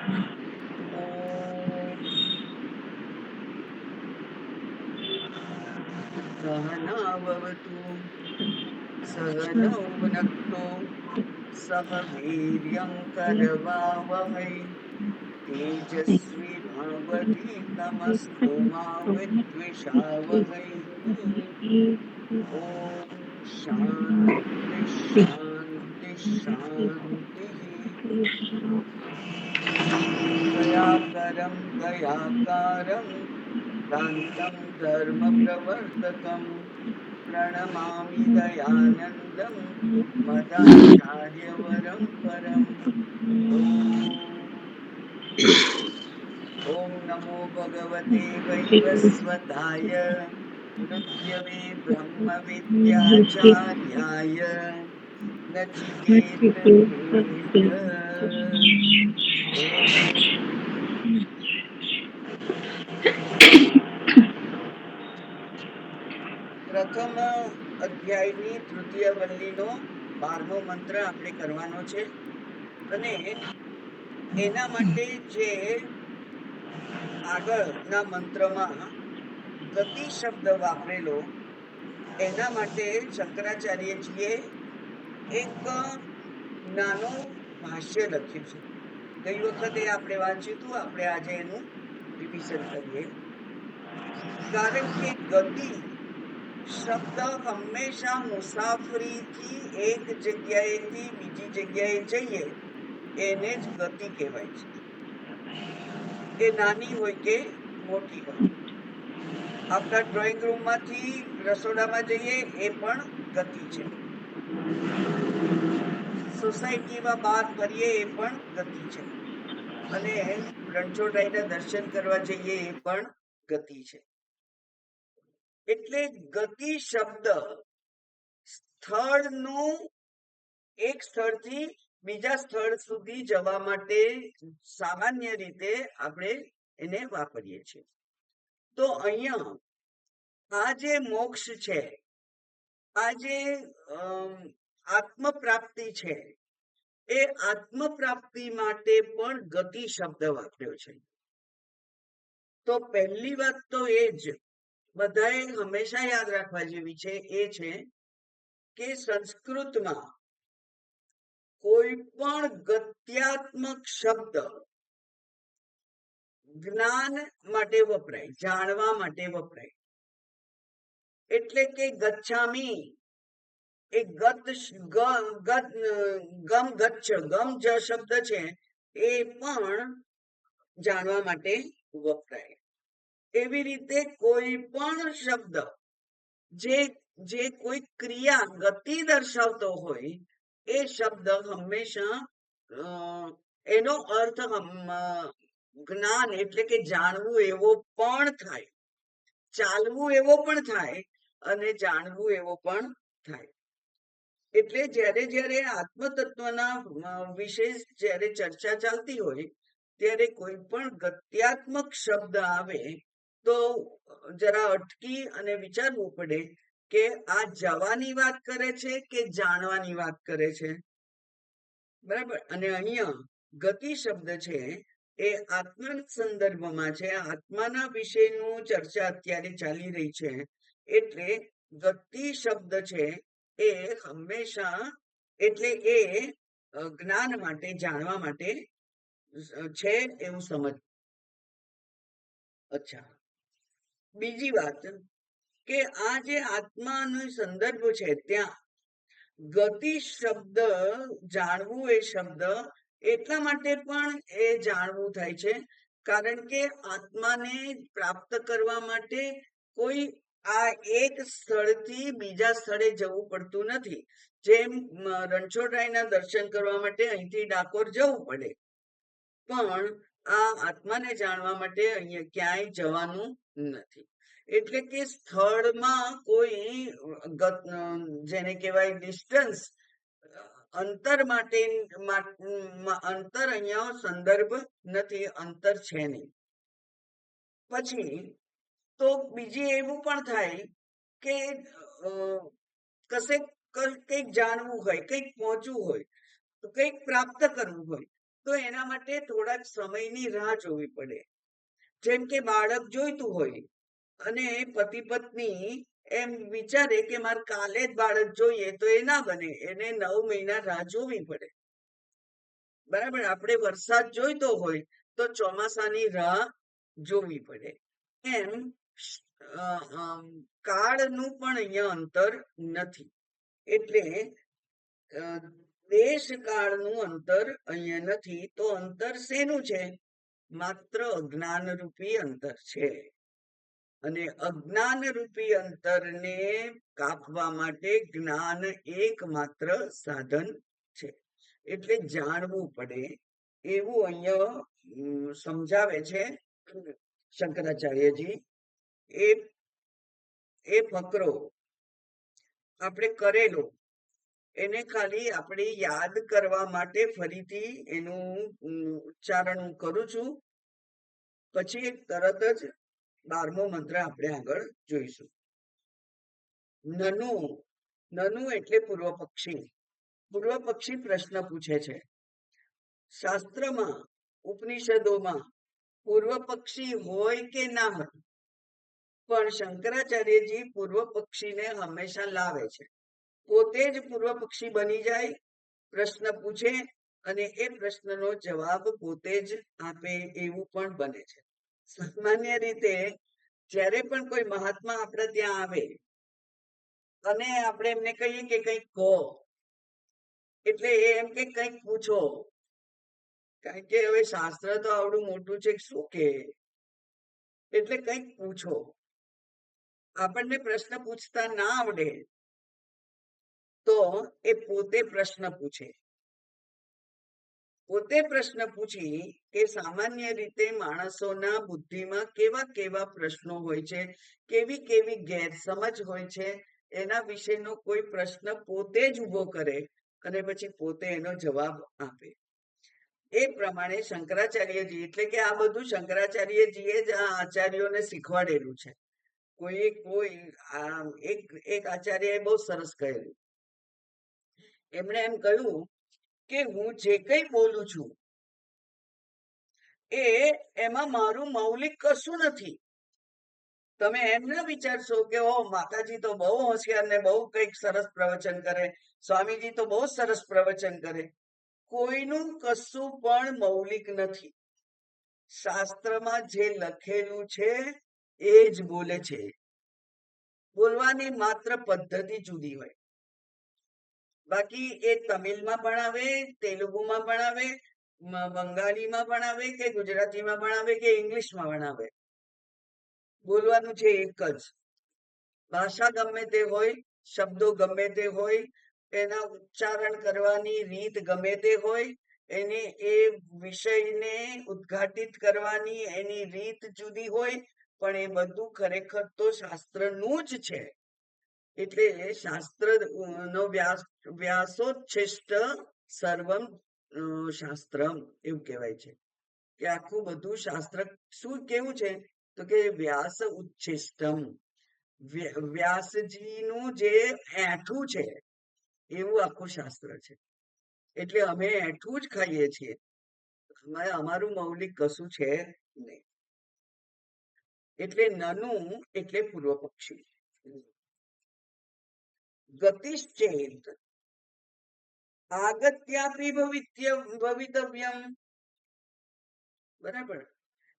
ઓમ સહનાવવતુ સહનૌ ભુનક્તુ સહ વીર્યં કરવાવહૈ તેજસ્વીનાવધીતમસ્તુ મા વિદ્વિષાવહૈ. ઓમ શાંતિ શાંતિ શાંતિ. દયાકરમ દયાકારમ શાંતમ ધર્મ પ્રવર્તકમ પ્રણમામિ દયાનંદમ મદાચાર્યવરમ પરમ. ઓમ નમો ભગવતે વૈવસ્વતાય મૃત્યવે બ્રહ્મ વિદ્યાચાર્યાય નચિકેત. પ્રથમ અધ્યાયની તૃતીય વલ્લીનો 12મો મંત્ર આપણે કરવાનો છે અને એના માટે જે આગળના મંત્રમાં ગતિ શબ્દ વાપરેલો એના માટે શંકરાચાર્યજીએ એક નાનું ભાષ્ય લખ્યું છે. ગઈ વખતે આપણે વાંચ્યું હતું, આપણે આજે એનું રિવિઝન કરીએ. કારણ કે ગતિ શબ્દ હંમેશા મુસાફરીથી એક જગ્યાએથી બીજી જગ્યાએ જઈએ એને જ ગતિ કહેવાય છે, એ નાની હોય કે મોટી હોય. આપણા ડ્રોઈંગ રૂમમાંથી રસોડામાં જઈએ એ પણ ગતિ છે. સોસાયટીમાં બહાર ફરીએ એ પણ ગતિ છે, અને રણછોડરાયના દર્શન કરવા જઈએ એ પણ ગતિ છે. એટલે ગતિ શબ્દ સ્થળનું એક સ્થળથી બીજા સ્થળ સુધી જવા માટે સામાન્ય રીતે આપણે એને વાપરીએ છીએ. તો અહીંયા આ જે મોક્ષ છે, આ જે આત્મ પ્રાપ્તિ છે, એ આત્મ પ્રાપ્તિ માટે પણ ગતિ શબ્દ વાપર્યો છે. તો પહેલી વાત તો એ જ બધાએ હંમેશા યાદ રાખવા જેવી છે, એ છે કે સંસ્કૃતમાં કોઈ પણ ગત્યાત્મક શબ્દ જ્ઞાન માટે વપરાય, જાણવા માટે વપરાય. એટલે કે ગચ્છામી એ ગમ ગચ્છ ગમ જ શબ્દ છે એ પણ જાણવા માટે વપરાય. એવી રીતે કોઈ પણ શબ્દ જે કોઈ ક્રિયા ગતિ દર્શાવતો હોય એ શબ્દ હંમેશા એનો અર્થ જ્ઞાન એટલે કે જાણવું એવો પણ થાય, ચાલવું એવો પણ થાય અને જાણવું એવો પણ થાય. એટલે જ્યારે જ્યારે આત્મતત્વના વિશે જ્યારે ચર્ચા ચાલતી હોય ત્યારે કોઈ પણ ગત્યાત્મક શબ્દ આવે તો જરા અટકી અને વિચારવું પડે કે આ જવાની વાત કરે છે કે જાણવાની વાત કરે છે. બરાબર. અને અહીંયા ગતિ શબ્દ છે એ આત્માના સંદર્ભમાં છે, આત્માના વિશેનું ચર્ચા અત્યારે ચાલી રહી છે. એટલે ગતિ શબ્દ છે એ હંમેશા એટલે એ જ્ઞાન માટે, જાણવા માટે છે એવું સમજ. અચ્છા, બીજી વાત કે આ જે આત્માનો સંદર્ભ છે ત્યાં ગતિ શબ્દ, જાણવું એ શબ્દ એટલા માટે પણ એ જાણવું થાય છે કારણ કે આત્માને પ્રાપ્ત કરવા માટે કોઈ આ એક સ્થળથી બીજા સ્થળે જવું પડતું નથી. જેમ રણછોડરાયના દર્શન કરવા માટે અહીંથી ડાકોર જવું પડે, પણ આ આત્માને જાણવા માટે અહીંયા ક્યાંય જવાનું નથી. એટલે કે સ્થળમાં કોઈ જેને કહેવાય ડિસ્ટન્સ, અંતર માટે અંતર અહીંયા સંદર્ભ નથી, અંતર છે નહીં. પછી તો બીજી એવું પણ થાય કે કશે કંઈક જાણવું હોય, કંઈક પહોંચવું હોય, કંઈક પ્રાપ્ત કરવું હોય તો એના માટે થોડાક સમયની રાહ જોવી પડે. જેમ કે બાળક જોઈતું હોય અને પતિ પત્ની એમ વિચારે કે મારે કાલે જ બાળક જોઈએ, તો એ ના બને, એને 9 મહિના રાહ જોવી પડે. બરાબર. આપણે વરસાદ જોઈતો હોય તો ચોમાસાની રાહ જોવી પડે. એમ કાળનું પણ અહીંયા અંતર નથી. એટલે દેશ કાળનું અંતર અહીંયા નથી. તો અંતર શેનું છે? માત્ર અજ્ઞાન રૂપી અંતર છે. અને અજ્ઞાન રૂપી અંતરને કાપવા માટે જ્ઞાન એકમાત્ર સાધન છે. એટલે જાણવું પડે એવું અહીંયા સમજાવે છે શંકરાચાર્યજી. એ ફકરો આપણે કરેલો, એને ખાલી આપણે યાદ કરવા માટે ફરીથી એનું ઉચ્ચારણ હું કરું છું. પછી તરત જ 12મો મંત્ર આપણે આગળ જોઈશું. નનુ. નનુ એટલે પૂર્વ પક્ષી. પૂર્વ પક્ષી પ્રશ્ન પૂછે છે. શાસ્ત્રમાં, ઉપનિષદોમાં પૂર્વ પક્ષી હોય કે ના હોય, પણ શંકરાચાર્યજી પૂર્વ પક્ષીને હંમેશા લાવે છે. પોતે જ પૂર્વ પક્ષી બની જાય, પ્રશ્ન પૂછે અને એ પ્રશ્નનો જવાબ પોતે જ આપે એવું પણ બને છે. સામાન્ય રીતે જ્યારે પણ કોઈ મહાત્મા આપણે ત્યાં આવે અને આપણે એમને કહીએ કે કંઈક કહો, એટલે એમ કે કંઈક પૂછો, કારણ કે હવે શાસ્ત્ર તો આવડું મોટું છે, શું કે, એટલે કંઈક પૂછો. આપણને પ્રશ્ન પૂછતા ના આવડે તો એ પોતે પ્રશ્ન પૂછે. પોતે પ્રશ્ન પૂછી કે સામાન્ય રીતે માણસોના બુદ્ધિમાં કેવા કેવા પ્રશ્નો હોય છે, કેવી કેવી ગેરસમજ હોય છે, એના વિશેનો કોઈ પ્રશ્ન પોતે જ ઊભો કરે અને પછી પોતે એનો જવાબ આપે. એ પ્રમાણે શંકરાચાર્યજી, એટલે કે આ બધું શંકરાચાર્યજીએ જ આ આચાર્યોને શીખવાડેલું છે. એક આચાર્યએ બહુ સરસ કહેલું. એમણે એમ કહ્યું કે હું જે કંઈ બોલું છું એમાં મારું મૌલિક કશું નથી. તમે એમ ના વિચારશો કે ઓ માતાજી તો બહુ હોશિયાર ને બહુ કંઈક સરસ પ્રવચન કરે, સ્વામીજી તો બહુ સરસ પ્રવચન કરે. કોઈનું કશું પણ મૌલિક નથી. શાસ્ત્રમાં જે લખેલું છે એ જ બોલે છે. બોલવાની માત્ર પદ્ધતિ જુદી હોય. બાકી એ તમિલમાં ભણાવે, તેલુગુમાં ભણાવે, બંગાળીમાં ભણાવે કે ગુજરાતીમાં ભણાવે કે ઇંગ્લિશમાં ભણાવે, બોલવાનું છે એક જ. ભાષા ગમે તે હોય, શબ્દો ગમે તે હોય, એના ઉચ્ચારણ કરવાની રીત ગમે તે હોય, એને એ વિષયને ઉદ્ઘાટિત કરવાની એની રીત જુદી હોય, પણ એ બધું ખરેખર તો શાસ્ત્રનું જ છે. એટલે શાસ્ત્ર નો વ્યાસોચ્છિષ્ટ સર્વમ શાસ્ત્રમ એવું કહેવાય છે કે આખું બધું શાસ્ત્ર શું કેવું છે, તો કે વ્યાસ ઉચ્છિષ્ટમ, વ્યાસજીનું જે એઠું છે એવું આખું શાસ્ત્ર છે. એટલે અમે એઠું જ ખાઈએ છીએ, અમારું મૌલિક કશું છે નહીં. એટલે નનું એટલે પૂર્વ પક્ષી. ગતિશ્ચેત આગત્યાપી ભવિતવ્યમ. બરાબર.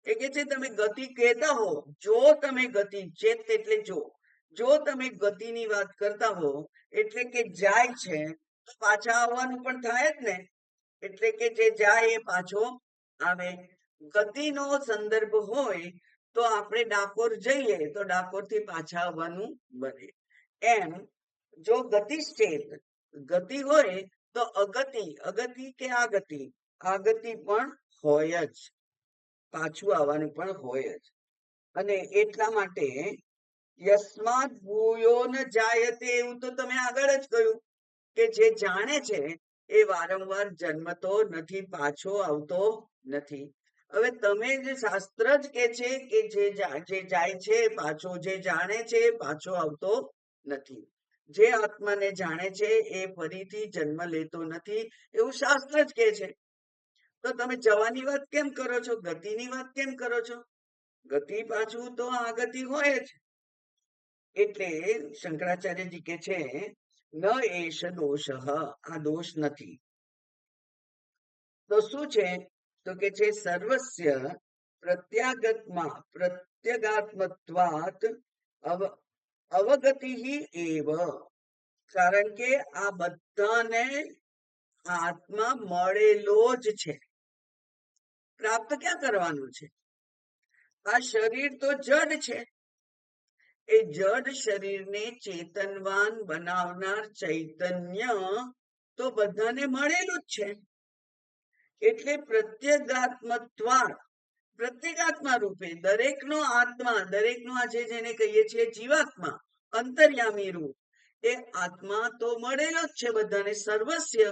એ કે છે તમે ગતિ કહેતા હો, જો તમે ગતિ, ચેત એટલે જો તમે ગતિની વાત કરતા હો એટલે કે જાય છે, તો પાછા આવવાનું પણ થાય જ ને. એટલે કે જે જાય એ પાછો આવે. ગતિનો સંદર્ભ હોય તો આપણે ડાકોર જઈએ તો ડાકોર થી પાછા આવવાનું બને. એમ જો ગતિશ્ચેત, ગતિ હોય તો અગતિ કે આગતિ પણ હોય જ, પાછું આવવાનું પણ હોય જ. અને એટલા માટે યસ્માત ભૂયો ન જાયતે, એવું તો તમે આગળ જ કહ્યું કે જે જાણે છે એ વારંવાર જન્મતો નથી, પાછો આવતો નથી. હવે તમે જે શાસ્ત્ર જ કે છે કે જે જાય છે પાછો, જે જાણે છે પાછો આવતો નથી, જે આત્માને જાણે છે એ ફરીથી જન્મ લેતો નથી, એવું શાસ્ત્ર જ કે છે. તો તમે જવાની વાત કેમ કરો છો, ગતિની વાત કેમ કરો છો? ગતિ પાછું તો આ ગતિ હોય જ. એટલે શંકરાચાર્યજી કે છે ન એષ દોષ, આ દોષ નથી. તો શું છે? તો કે છે સર્વસ્ય પ્રત્યાગાત્મત્વાત અવગતિ એવ. કારણ કે આ બધાને આત્મા મળેલો જ છે. પ્રાપ્ત ક્યાં કરવાનું છે? આ શરીર તો જડ છે. એ જડ શરીરને ચેતનવાન બનાવનાર ચૈતન્ય તો બધાને મળેલું જ છે. એટલે પ્રત્યેગાત્મા રૂપે દરેકનો આત્મા, દરેકનો આજે જેને કહીએ છીએ જીવાત્મા, અંતર્યામી રૂપ, એ આત્મા તો મળેલો જ છે બધાને, સર્વસ્ય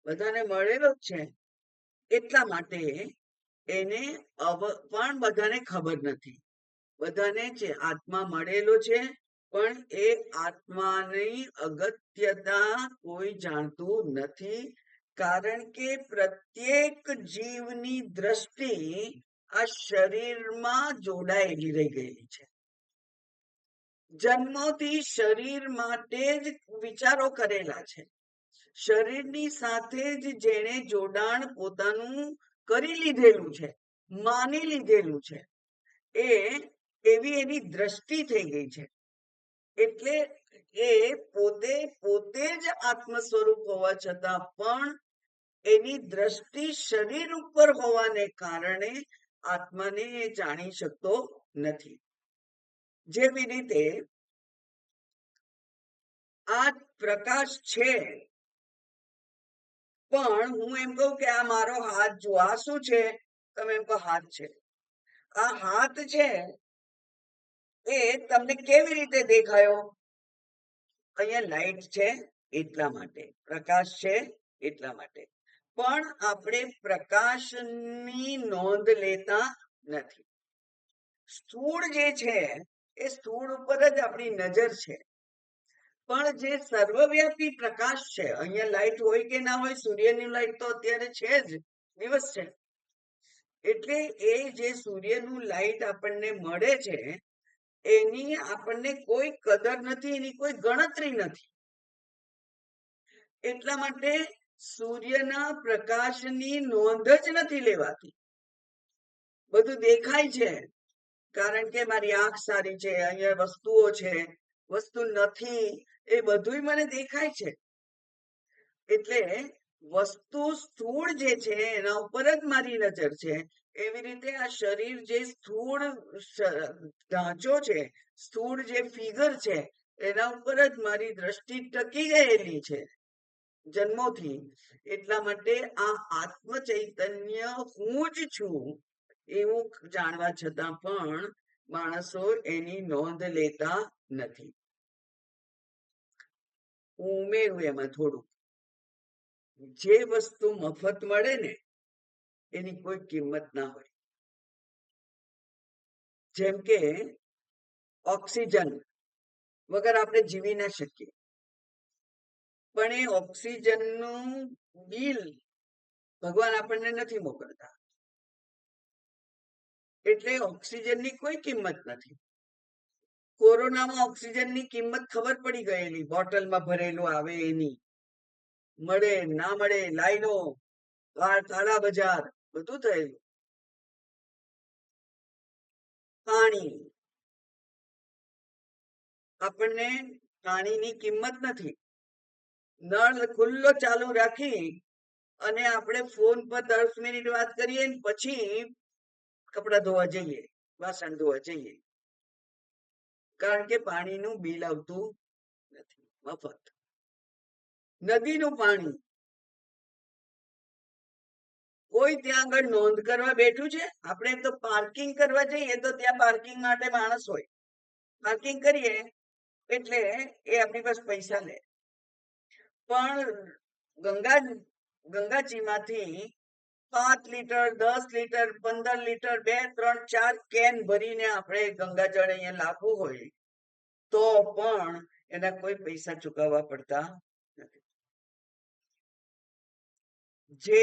બધાને મળેલો જ છે. એટલા માટે એને પણ બધાને ખબર નથી. બધાને છે આત્મા મળેલો છે, પણ એ આત્માની અગત્યતા કોઈ જાણતું નથી. કારણ કે પ્રત્યેક જીવની દ્રષ્ટિ આ શરીરમાં જોડાયેલી રહી ગયેલી છે. જન્મોથી શરીર માટે જ વિચારો કરેલા છે. શરીરની સાથે જ જેણે જોડાણ પોતાનું કરી લીધેલું છે, માની લીધેલું છે, એવી એની દ્રષ્ટિ થઈ ગઈ છે. એટલે એ પોતે જ આત્મ સ્વરૂપ હોવા છતાં પણ એની દ્રષ્ટિ શરીર ઉપર હોવાને કારણે આત્માને એ જાણી શકતો નથી. જેવી રીતે આ પ્રકાશ છે, પણ હું એમ કહું કે આ મારો હાથ જો, આ શું છે? તમે એમ કહો હાથ છે. આ હાથ છે એ તમને કેવી રીતે દેખાયો? અહીંયા લાઈટ છે એટલા માટે, પ્રકાશ છે એટલા માટે. પણ આપણે પ્રકાશની નોંધ લેતા નથી. સ્થૂળ જે છે એ સ્થૂળ ઉપર જ આપણી નજર છે. પણ જે સર્વવ્યાપી પ્રકાશ છે, અહીંયા લાઈટ હોય કે ના હોય, સૂર્યની લાઈટ તો અત્યારે છે જ, દિવસ છે. એટલે એ જે સૂર્યનું લાઈટ આપણને મળે છે એની આપણને કોઈ કદર નથી, એની કોઈ ગણતરી નથી. એટલા માટે સૂર્યના પ્રકાશની નોંધ જ નથી લેવાતી. બધું દેખાય છે કારણ કે મારી આંખ સારી છે, અહીંયા વસ્તુઓ છે, વસ્તુ નથી એ બધું મને દેખાય છે. એટલે વસ્તુ સ્થૂળ જે છે એના ઉપર જ મારી નજર છે. એવી રીતે આ શરીર જે સ્થૂળ ઢાંચો છે, સ્થૂળ જે ફિગર છે, એના ઉપર જ મારી દ્રષ્ટિ ટકી ગયેલી છે જન્મોથી. એટલા માટે આ આત્મ ચૈતન્ય હું જ છું એવું જાણવા છતાં પણ માણસો એની નોંધ લેતા નથી. હું ઉમેરું એમાં થોડું, જે વસ્તુ મફત મળે ને એની કોઈ કિંમત ના હોય. જેમ કે ઓક્સિજન વગર આપણે જીવી ના શકીએ, પણ એ ઓક્સિજનનું બિલ ભગવાન આપણને નથી મોકલતા. એટલે ઓક્સિજનની કોઈ કિંમત નથી. કોરોનામાં ઓક્સિજનની કિંમત ખબર પડી ગયેલી, બોટલમાં ભરેલું આવે એની. મળે ના મળે, લાઈનો, કાળા બજાર, બધું થયેલું. પાણી, આપણને પાણીની કિંમત નથી. નળ ખુલ્લો ચાલુ રાખી અને આપણે ફોન પર 10 મિનિટ વાત કરીએ પછી કપડા ધોવા જઈએ, વાસણ ધોવા જઈએ, કારણ કે પાણીનું બિલ આવતું નથી, મફત. નદીનું પાણી, કોઈ ત્યાં આગળ નોંધ કરવા બેઠું છે? આપણે તો પાર્કિંગ કરવા જઈએ તો ત્યાં પાર્કિંગ માટે માણસ હોય, પાર્કિંગ કરીએ એટલે એ આપણી પાસે પૈસા લે. પણ ગંગાજીમાંથી 5 લીટર, 10 લીટર, 15 લીટર, 2, 3, 4 કેન ભરીને આપણે ગંગાજળ અહીંયા લાવવું હોય તો પણ એના કોઈ પૈસા ચૂકવવા પડતા નથી. જે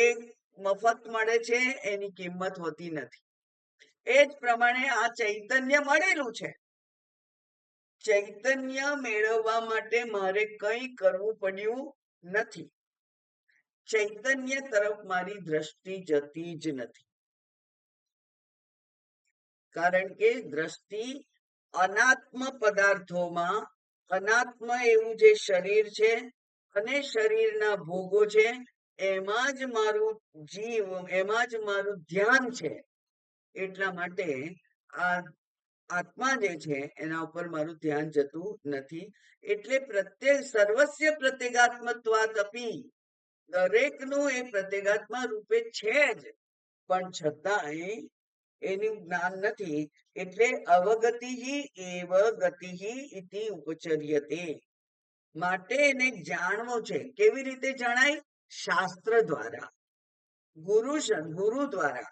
મફત મળે છે એની કિંમત હોતી નથી. એ જ પ્રમાણે આ ચૈતન્ય મળેલું છે. ચૈતન્ય મેળવવા માટે મારે કંઈ કરવું પડ્યું નથી. ચૈતન્ય તરફ મારી દ્રષ્ટિ જતી જ નથી, કારણ કે દ્રષ્ટિ અનાત્મ પદાર્થોમાં, અનાત્મ એવું જે શરીર છે અને શરીરના ભોગો છે એમાં જ મારું જીવ, એમાં જ મારું ધ્યાન છે. એટલા માટે આ આત્મા જે છે એના ઉપર મારું ધ્યાન જતું નથી. એટલે પ્રત્યેક સર્વસ્ય પ્રત્યેગાત્મત્વાત અપી, દરેકનું એ પ્રત્યેગાત્મા રૂપે છે જ, પણ છતાંય એનું જ્ઞાન નથી. એટલે અવગતિ એવ ગતિ ઇતિ ઉપચર્યતે. માટે એને જાણવો છે. કેવી રીતે જણાય? શાસ્ત્ર દ્વારા, ગુરુ દ્વારા.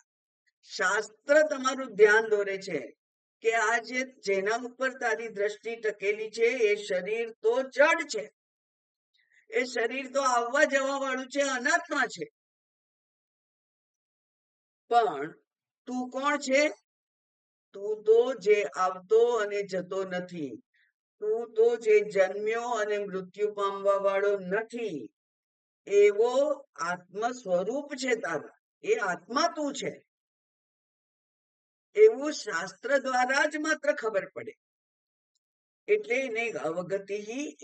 શાસ્ત્ર તમારું ધ્યાન દોરે છે કે આ જેના ઉપર તારી દ્રષ્ટિ ટકેલી છે એ શરીર તો જડ છે, એ શરીર તો આવવા જવા વાળું છે, અનાત્મા છે. પણ તું કોણ છે? તું તો જે આવતો અને જતો નથી, તું તો જે જન્મ્યો અને મૃત્યુ પામવા વાળો નથી, એવો આત્મ સ્વરૂપ છે તારા. એ આત્મા તું છે એવું શાસ્ત્ર દ્વારા જ માત્ર ખબર પડે. એટલે એને અવગતિ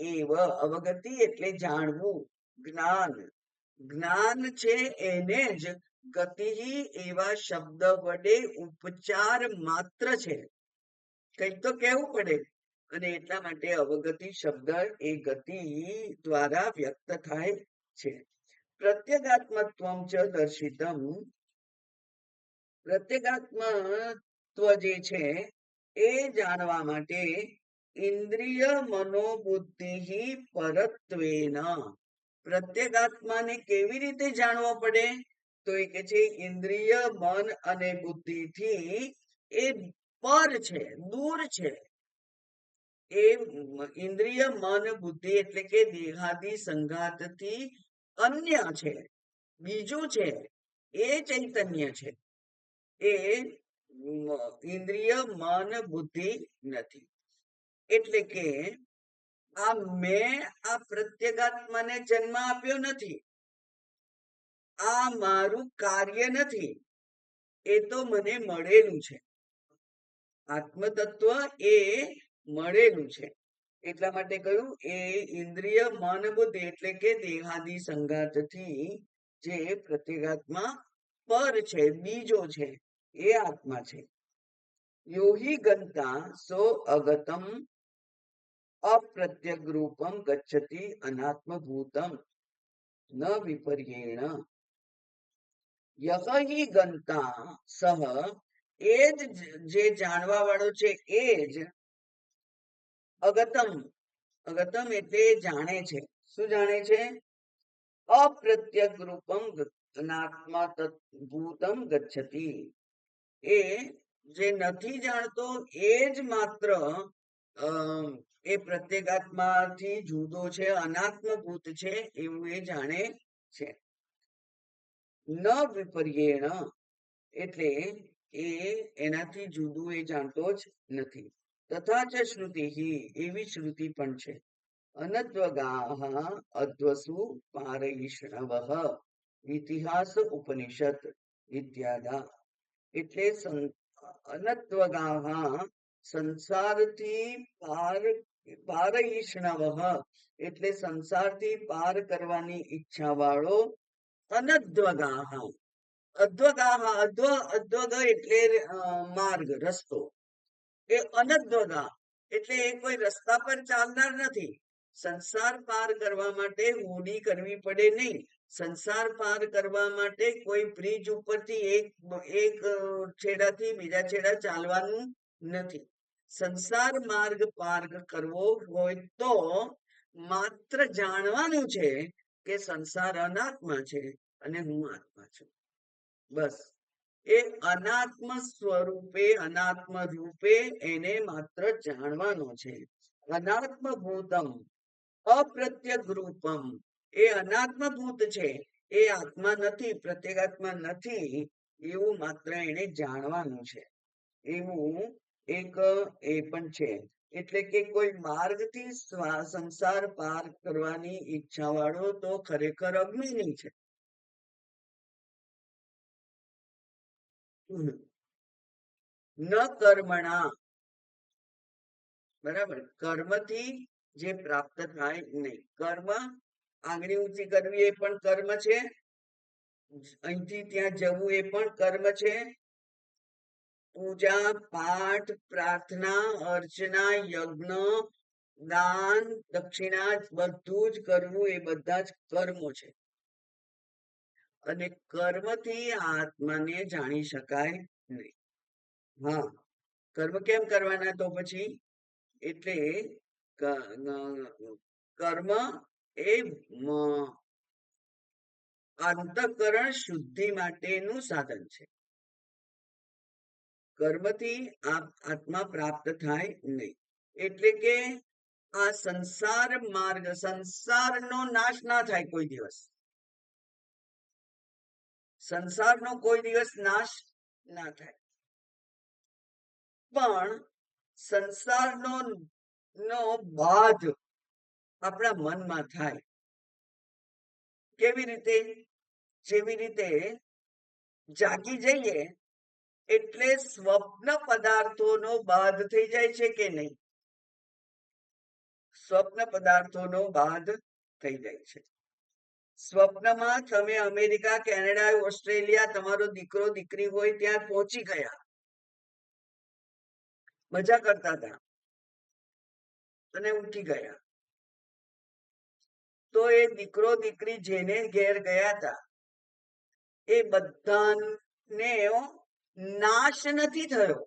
એવ, અવગતિ એટલે જાણવું, જ્ઞાન. જ્ઞાન છે એને જ ગતિ એવા શબ્દ વડે ઉપચાર માત્ર છે, કંઈક તો કહેવું પડે. અને એટલા માટે અવગતિ શબ્દ એ ગતિ દ્વારા વ્યક્ત થાય છે. પ્રત્યેગાત્મત્વમ ચ દર્શિતમ, પ્રત્યેગાત્મત્વ જે છે એ જાણવા માટે ઇન્દ્રિય મનોબુદ્ધિ પરત્વેન. પ્રત્યેગાત્માને કેવી રીતે જાણવો પડે? તો એ કે છે ઇન્દ્રિય મન અને બુદ્ધિથી એ પર છે, દૂર છે. એ ઇન્દ્રિય મન બુદ્ધિ એટલે કે દેહાદી સંઘાતથી અન્ય છે, બીજું છે, એ ચૈતન્ય છે. એ ઇન્દ્રિય મન બુદ્ધિ નથી. એટલે કે આ મેં આ પ્રત્યેગાત્માને જન્મ આપ્યો નથી, આ મારું કાર્ય નથી, એ તો મને મળેલું છે. આત્મતત્વ એ મળેલું છે. એટલા માટે કહ્યું એ ઇન્દ્રિય મન બુદ્ધિ એટલે કે દેહાદી સંઘાતથી જે પ્રત્યેગાત્મા પર છે, બીજો છે, એ આત્મા છે. યોહી ગંતા સો અગતમ અપ્રત્યગ રૂપમ ગચ્છતિ અનાત્મભૂતમ ન વિપર્યેણ. યહી ગંતા સહ, એ જ જે જાણવા વાળો છે એ જ અગતમ, અગતમ એટલે જાણે છે. શું જાણે છે? અપ્રત્યગ રૂપમ અનાત્મભૂતમ ગચ્છતિ. એ જે નથી જાણતો એ જ માત્ર એ પ્રત્યેગાત્માથી જુદો છે, અનાત્મભૂત છે એવું એ જાણે છે. ન વિપર્યેણ એટલે એ એનાથી જુદું એ જાણતો જ નથી. તથા ચ શ્રુતિ, એવી શ્રુતિ પણ છે. અનદ્વગાહ અદ્વસુ પારયિષ્ણવઃ ઇતિહાસ ઉપનિષદ ઇત્યાદા. એટલે અનદ્વગાહ સંસારથી પારયિષ્ણવઃ એટલે સંસારથી પાર કરવાની ઈચ્છા વાળો. અનદ્વગાહ, અદ્વગાહ, અદ્વગ એટલે માર્ગ, રસ્તો. એ અનદ્વગા એટલે એ કોઈ રસ્તા પર ચાલનાર નથી. સંસાર પાર કરવા માટે હોડી કરવી પડે નહીં. સંસાર પાર કરવા માટે કોઈ બ્રિજ ઉપરથી એક છેડાથી બીજા છેડા ચાલવાનું નથી. સંસાર માર્ગ પાર કરવો હોય તો માત્ર જાણવાનું છે કે સંસાર અનાત્મા છે અને હું આત્મા છું. બસ એ અનાત્મ સ્વરૂપે, અનાત્મ રૂપે એને માત્ર જાણવાનો છે. અનાત્મ ભૂતમ અપ્રત્યગ રૂપમ, એ અનાત્મભૂત છે, એ આત્મા નથી, પ્રત્યેગાત્મા નથી, એવું માત્ર એને જાણવાનું છે, એવું એક એ પણ છે. એટલે કે કોઈ માર્ગથી સંસાર પાર કરવાની ઈચ્છા વાળો તો ખરેખર અજ્ઞાની છે. ન કર્મણા, બરાબર, કર્મથી જે પ્રાપ્ત થાય નહીં. કર્મ, આંગળી ઊંચી કરવી એ પણ કર્મ છે, અહીંથી ત્યાં જવું એ પણ કર્મ છે, પૂજા પાઠ પ્રાર્થના અર્ચના યજ્ઞ દાન દક્ષિણા બધું જ કરવું એ બધા જ કર્મો છે. અને કર્મથી આત્માને જાણી શકાય નહીં. હા, કર્મ કેમ કરવાના તો પછી? એટલે કર્મ એ અંતઃકરણ શુદ્ધિ માટેનું સાધન છે. કર્મથી આત્મા પ્રાપ્ત થાય નહીં. એટલે કે આ સંસાર માર્ગ, સંસારનો નાશ ના થાય કોઈ દિવસ. સંસારનો કોઈ દિવસ નાશ ના થાય, પણ સંસારનો બાધ આપણા મનમાં થાય. કેવી રીતે? જેવી રીતે જાગી જઈએ એટલે સ્વપ્ન પદાર્થોનો બાધ થઈ જાય છે કે નહીં? સ્વપ્ન પદાર્થોનો બાધ થઈ જાય છે. સ્વપ્નમાં તમે અમેરિકા, કેનેડા, ઓસ્ટ્રેલિયા, તમારો દીકરો દીકરી હોય ત્યાં પહોંચી ગયા, મજા કરતા હતા અને ઉઠી ગયા. તો એ દીકરો દીકરી જેને ઘેર ગયા હતા એ બધાને નાશ નથી થયો,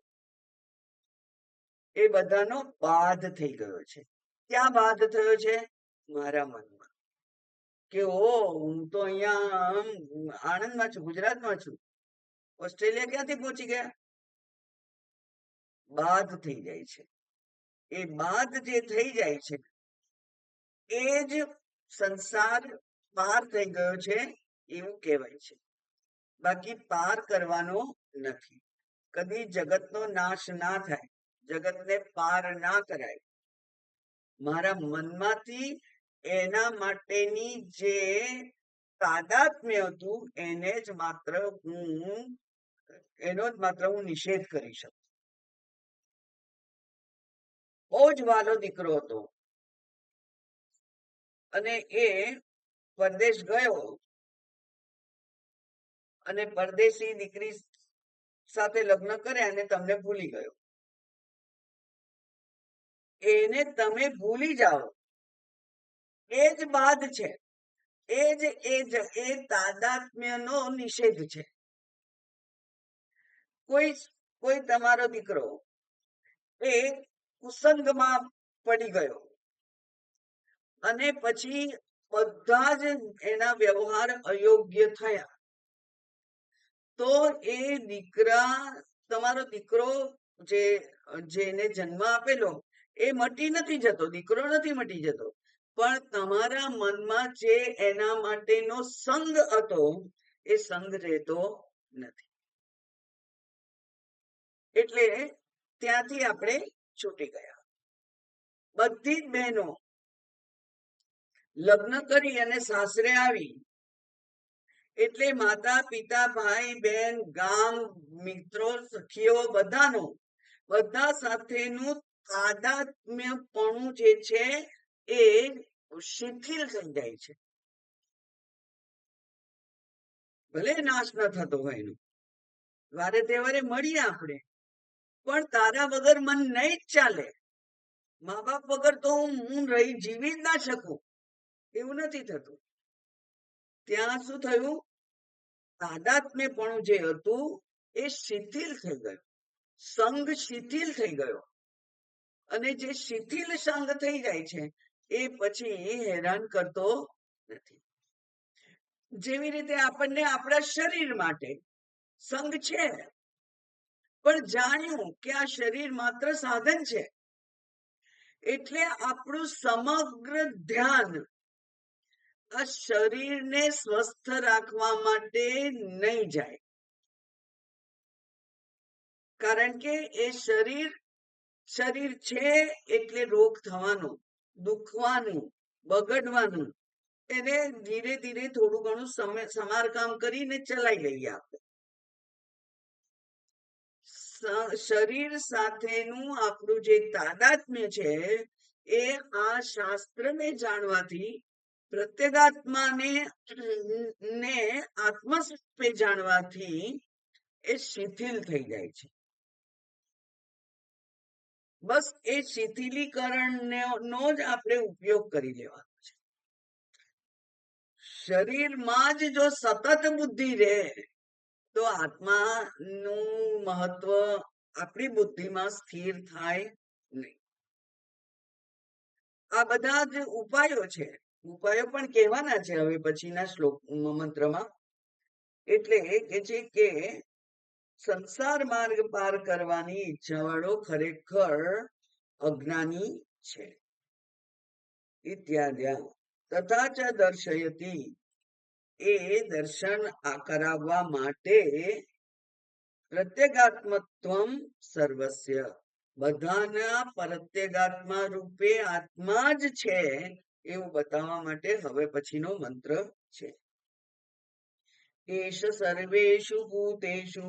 એ બધાનો બાધ થઈ ગયો છે. ક્યાં બાધ થયો છે? મારા મનમાં. કે ઓ, હું તો અહીંયા આણંદમાં છું, ગુજરાતમાં છું, ઓસ્ટ્રેલિયા ક્યાંથી પહોંચી ગયા? બાધ થઈ જાય છે. એ બાધ જે થઈ જાય છે એ જ સંસાર પાર થઈ ગયો છે એવું કહેવાય છે. બાકી પાર કરવાનો નથી. કદી જગતનો નાશ ના થાય, જગતને પાર ના કરાય. મારા મનમાંથી એના માટેની જે તાદાત્મ્ય હતું એને જ માત્ર હું નિષેધ કરી શકું. બહુ જ વાલો દીકરો હતો અને એ પરદેશ ગયો અને પરદેશી દીકરી સાથે લગ્ન કર્યા અને તમને ભૂલી ગયો. એને તમે ભૂલી જાઓ એ જ બાદ છે, એ તાદાત્મ્યનો નિષેધ છે. કોઈ તમારો દીકરો એ કુસંગમાં પડી ગયો અને પછી બધા જ એના વ્યવહાર અયોગ્ય થયા, તો એ તમારો દીકરો જેને જન્મ આપેલો એ મટી નથી જતો, દીકરો નથી મટી જતો, પણ તમારા મનમાં જે એના માટેનો સંગ હતો એ સંગ રહેતો નથી. એટલે ત્યાંથી આપણે છૂટી ગયા. બધી જ બહેનો લગ્ન કરી અને સાસરે આવી એટલે માતા પિતા ભાઈ બહેન ગામ મિત્રો સખીઓ બધા સાથેનું તાદાત્મ્યપણું જે છે એ શિથિલ થઈ જાય છે. ભલે નાશ ન થતો હોય એનો, વારે તહેવારે મળીએ આપણે, પણ તારા વગર મન નહીં જ ચાલે. મા બાપ વગર તો હું જીવી જ ના શકું, એવું નથી થતું. ત્યાં શું થયું? તાદાત્મ્યપણું જે હતું એ શિથિલ થઈ ગયું, સંગ શિથિલ થઈ ગયો. અને જે શિથિલ સંગ થઈ જાય છે એ પછી હેરાન કરતો નથી. જેવી રીતે આપણને આપણા શરીર માટે સંગ છે, પણ જાણ્યું કે આ શરીર માત્ર સાધન છે, એટલે આપણું સમગ્ર ધ્યાન આ શરીરને સ્વસ્થ રાખવા માટે નહીં જાય, કારણ કે એ શરીર છે એટલે રોગ થવાનો, દુખવાનું, બગડવાનું. એને ધીરે ધીરે થોડું ઘણું સમારકામ કરીને ચલાવી લઈએ આપણે. શરીર સાથેનું આપણું જે તાદાત્મ્ય છે એ આ શાસ્ત્રને જાણવાથી, પ્રત્યેગાત્માને ને આત્મ સ્વરૂપે જાણવાથી એ શિથિલ થઈ જાય છે. બસ એ શિથિલીકરણનો જ આપણે ઉપયોગ કરી લેવાનો છે. શરીરમાં જ જો સતત બુદ્ધિ રહે તો આત્માનું મહત્વ આપણી બુદ્ધિમાં સ્થિર થાય નહીં. આ બધા જ ઉપાયો છે. ઉપાયો પણ કહેવાના છે હવે પછીના શ્લોક મંત્રમાં. એટલે કે છે કે સંસાર માર્ગ પાર કરવાની ઈચ્છાવાળો ખરેખર અજ્ઞાની છે. ઇત્યાદ્ય તથા ચ દર્શયતી, એ દર્શન કરાવવા માટે પ્રત્યેગાત્મત્વમ સર્વસ્ય, બધાના પ્રત્યેગાત્મા રૂપે આત્મા જ છે એવું બતાવવા માટે હવે પછીનો મંત્ર છે. એષ સર્વેષુ ભૂતેષુ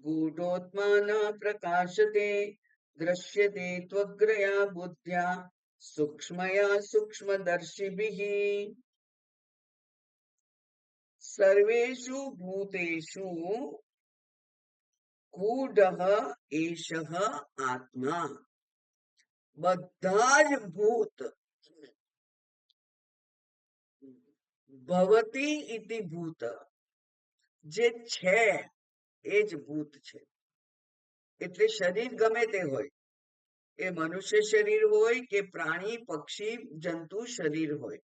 ગૂઢોત્માન પ્રકાશતે, દ્રશ્યતે ત્વગ્રયા બુદ્ધ્યા સૂક્ષ્મયા સૂક્ષ્મદર્શિભિઃ. સર્વેષુ ભૂતેષુ ગૂઢઃ એષઃ આત્મા, બધા જ ભૂત, ભવતી ઇતિ ભૂત, જે છે એ જ ભૂત છે. એટલે શરીર ગમે તે હોય, એ મનુષ્ય શરીર હોય કે પ્રાણી પક્ષી જંતુ શરીર હોય,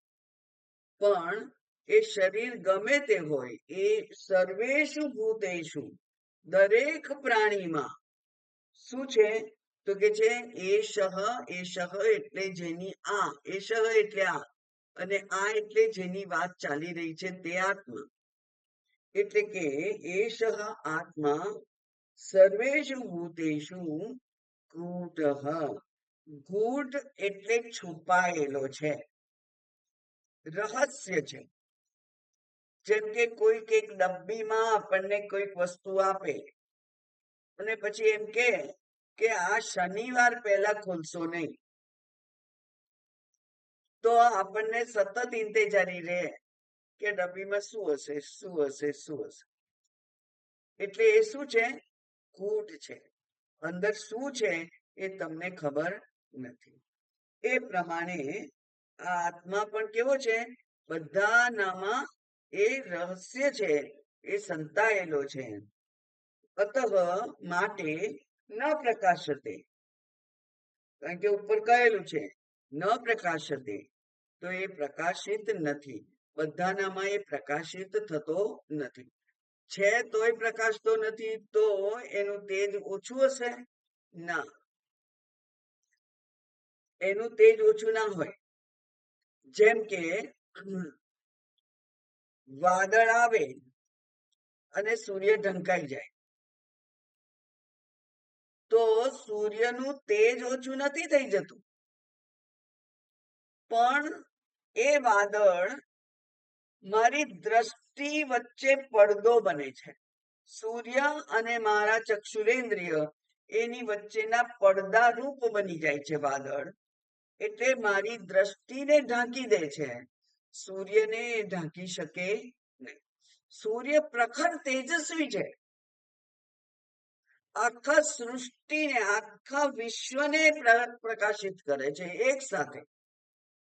પણ એ શરીર ગમે તે હોય, એ સર્વેષુ ભૂતેષુ, દરેક પ્રાણીમાં શું છે તો કે છે એષઃ, એષઃ એટલે જેની આ, એષઃ એટલે આ, અને આ એટલે જેની વાત ચાલી રહી છે તે આત્મા. એટલે કે એષઃ આત્મા સર્વેષુ ભૂતેષુ ગૂઢઃ. ગૂઢ એટલે છુપાયેલો છે, રહસ્ય છે. જેમ કે કોઈક એક ડબ્બીમાં આપણને કોઈક વસ્તુ આપે અને પછી એમ કે આ શનિવાર પહેલા ખોલશો નહીં, તો આપણને સતત ઇંતેજારી રહે કે ડબ્બીમાં શું હશે, શું હશે, શું હશે. એટલે એ શું છે? ગૂઢ છે. અંદર શું છે એ તમને ખબર નથી. એ પ્રમાણે આ આત્મા પણ કેવો છે? બધાનામાં એ રહસ્ય છે, એ સંતાયેલો છે. અતઃ માટે ન પ્રકાશતે, કારણ કે ઉપર કહેલું છે ન પ્રકાશતે, તો એ પ્રકાશિત નથી. બધાનામાં એ પ્રકાશિત થતો નથી. છે તોય પ્રકાશતો નથી, તો એનું તેજ ઓછું હશે? ના, એનું તેજ ઓછું ના હોય. જેમ કે વાદળ આવે અને સૂર્ય ઢંકાઈ જાય, તો સૂર્યનું તેજ ઓછું નથી થઈ જતું, પણ એ વાદળ મારી દ્રષ્ટિ વચ્ચે પડદો બને છે. સૂર્ય અને મારા ચક્ષુરેન્દ્રિય એની વચ્ચેના પડદા રૂપ બની જાય છે વાદળ. એટલે મારી દ્રષ્ટિને ઢાંકી દે છે, સૂર્યને ઢાંકી શકે નહીં. સૂર્ય પ્રખર તેજસ્વી છે, આખા સૃષ્ટિને, આખા વિશ્વને પ્રકાશિત કરે છે એક સાથે.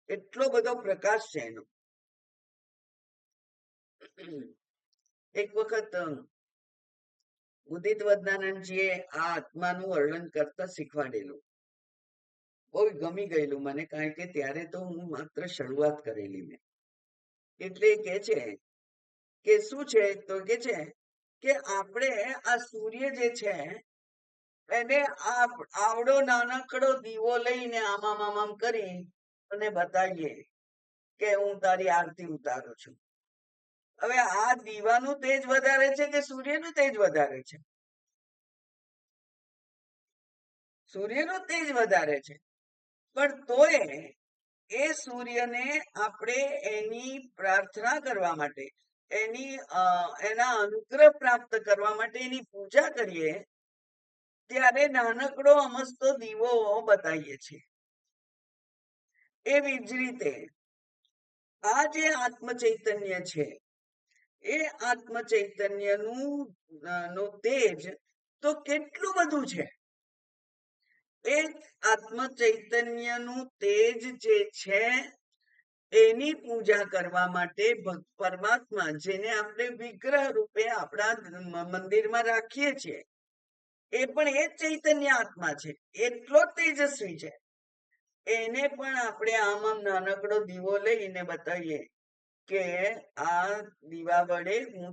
એટલો બધો પ્રકાશ છે એનો. એક વખત ઉદિત વદનાનંદજીએ આ આત્માનું વર્ણન કરતા શીખવાડેલું. બહુ ગમી ગયેલું મને, કારણ કે ત્યારે તો હું માત્ર શરૂઆત કરેલી મેં. એટલે કે છે કે શું છે તો કે છે કે આપણે આ સૂર્ય જે છે એને આવડો નાનકડો દીવો લઈને આમામ આમામ કરી અને બતાવીએ કે હું તારી આરતી ઉતારું છું. હવે આ દીવાનું તેજ વધારે છે કે સૂર્યનું તેજ વધારે છે? સૂર્યનું તેજ વધારે છે, પણ તોય એ સૂર્યને આપણે એની પ્રાર્થના કરવા માટે, એના અનુગ્રહ પ્રાપ્ત કરવા માટે એની પૂજા કરીએ ત્યારે નાનકડો અમસ્તો દીવો બતાવીએ છીએ. એવી જ રીતે આ જે આત્મ ચૈતન્ય છે એ આત્મ ચૈતન્યનું નો તેજ તો કેટલું બધું છે. એ આત્મ ચૈતન્યનું તેજ જે છે એની પૂજા કરવા માટે પરમાત્મા, જેને આપણે વિગ્રહ રૂપે આપણા મંદિરમાં રાખીએ છીએ, એ પણ એ જ ચૈતન્ય આત્મા છે, એટલો તેજસ્વી છે. એને પણ આપણે આમાં નાનકડો દીવો લઈને બતાવીએ કે આ દીવા વડે હું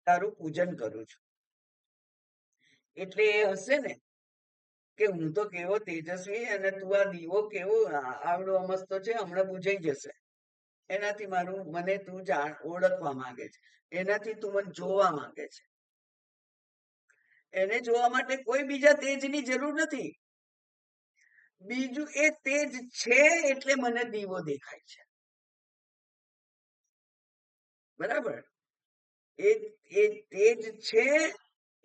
તારું પૂજન કરું છું. એટલે એ હશે ને કે હું તો કેવો તેજસ્વી અને તું આ દીવો કેવો આવડો અમસ્તો છે, હમણાં બુજાઈ જશે. એનાથી મને તું ઓળખવા માંગે છે, એનાથી તું મને જોવા માંગે છે. એને જોવા માટે કોઈ બીજા તેજની જરૂર નથી. બીજું એ તેજ છે એટલે મને દીવો દેખાય છે. બરાબર? એ તેજ છે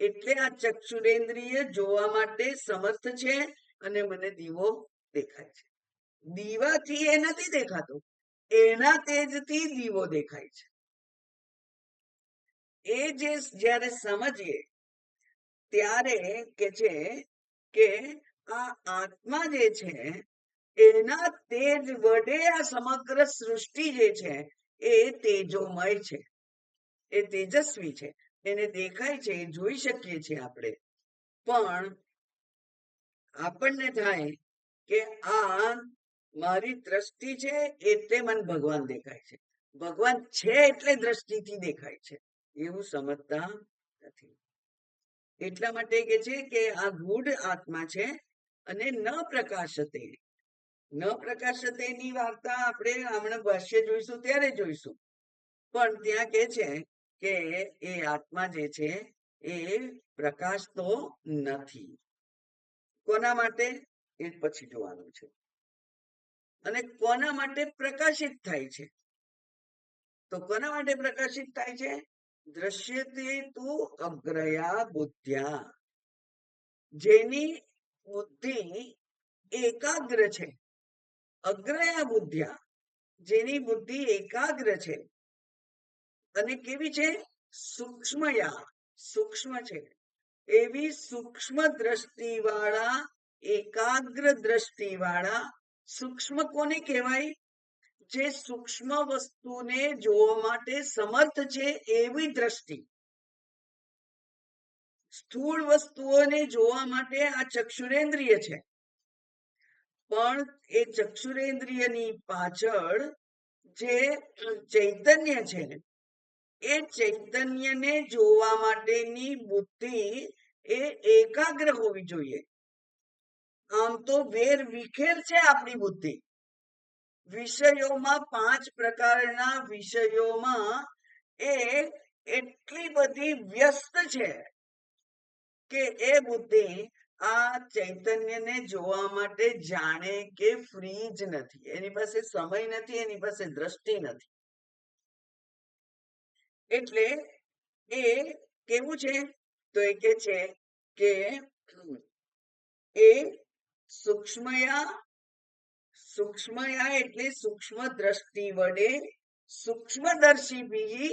એટલે આ ચક્ષુરેન્દ્રિય જોવા માટે સમર્થ છે અને મને દીવો દેખાય છે. દીવાથી એ નથી દેખાતો, એના તેજથી દીવો દેખાય છે. એ જે જ્યારે સમજીએ ત્યારે કે છે કે આ આત્મા જે છે એના તેજ વડે આ સમગ્ર સૃષ્ટિ જે છે એ તેજોમય છે, એ તેજસ્વી છે, એને દેખાય છે, એ જોઈ શકીએ છીએ આપણે. પણ આપણને થાય કે આ મારી દ્રષ્ટિ છે એટલે મને ભગવાન દેખાય છે, ભગવાન છે એટલે દ્રષ્ટિથી દેખાય છે, એવું સમજતા નથી. એટલા માટે કે છે કે આ ગૂઢ આત્મા છે અને ન પ્રકાશતે. ન પ્રકાશતે ની વાર્તા આપણે હમણાં ભાષ્ય જોઈશું ત્યારે જોઈશું. પણ ત્યાં કે છે કે એ આત્મા જે છે એ પ્રકાશતો નથી. કોના માટે એ પછી જોવાનું છે. અને કોના માટે પ્રકાશિત થાય છે? તો કોના માટે પ્રકાશિત થાય છે? દ્રશ્યતે તુ અગ્રયા બુદ્ધ્યા, જેની બુદ્ધિ એકાગ્ર છે. અગ્રયા બુદ્ધ્યા, જેની બુદ્ધિ એકાગ્ર છે અને કેવી છે? સૂક્ષ્મયા, સૂક્ષ્મ છે. એવી સૂક્ષ્મ દ્રષ્ટિ વાળા, એકાગ્ર દ્રષ્ટિ વાળા. સૂક્ષ્મ કોને કહેવાય? જે સૂક્ષ્મ વસ્તુને જોવા માટે સમર્થ છે એવી દ્રષ્ટિ. સ્થૂળ વસ્તુઓને જોવા માટે આ ચક્ષુરેન્દ્રિય છે, પણ એ ચક્ષુરેન્દ્રિયની પાછળ જે ચૈતન્ય છે એ ચૈતન્યને જોવા માટેની બુદ્ધિ એ એકાગ્ર હોવી જોઈએ. આમ તો વેર વિખેર છે આપણી બુદ્ધિ. વિષયોમાં 5 પ્રકારના વિષયોમાં એ એટલી બધી વ્યસ્ત છે કે એ બુદ્ધિ આ ચૈતન્યને જોવા માટે જાણે કે ફ્રી જ નથી. એની પાસે સમય નથી, એની પાસે દ્રષ્ટિ નથી. એટલે એ કેવું છે? તો એ કે છે કે એ સૂક્ષ્મયા એટલે સૂક્ષ્મ દ્રષ્ટિ વડે સૂક્ષ્મદર્શી બી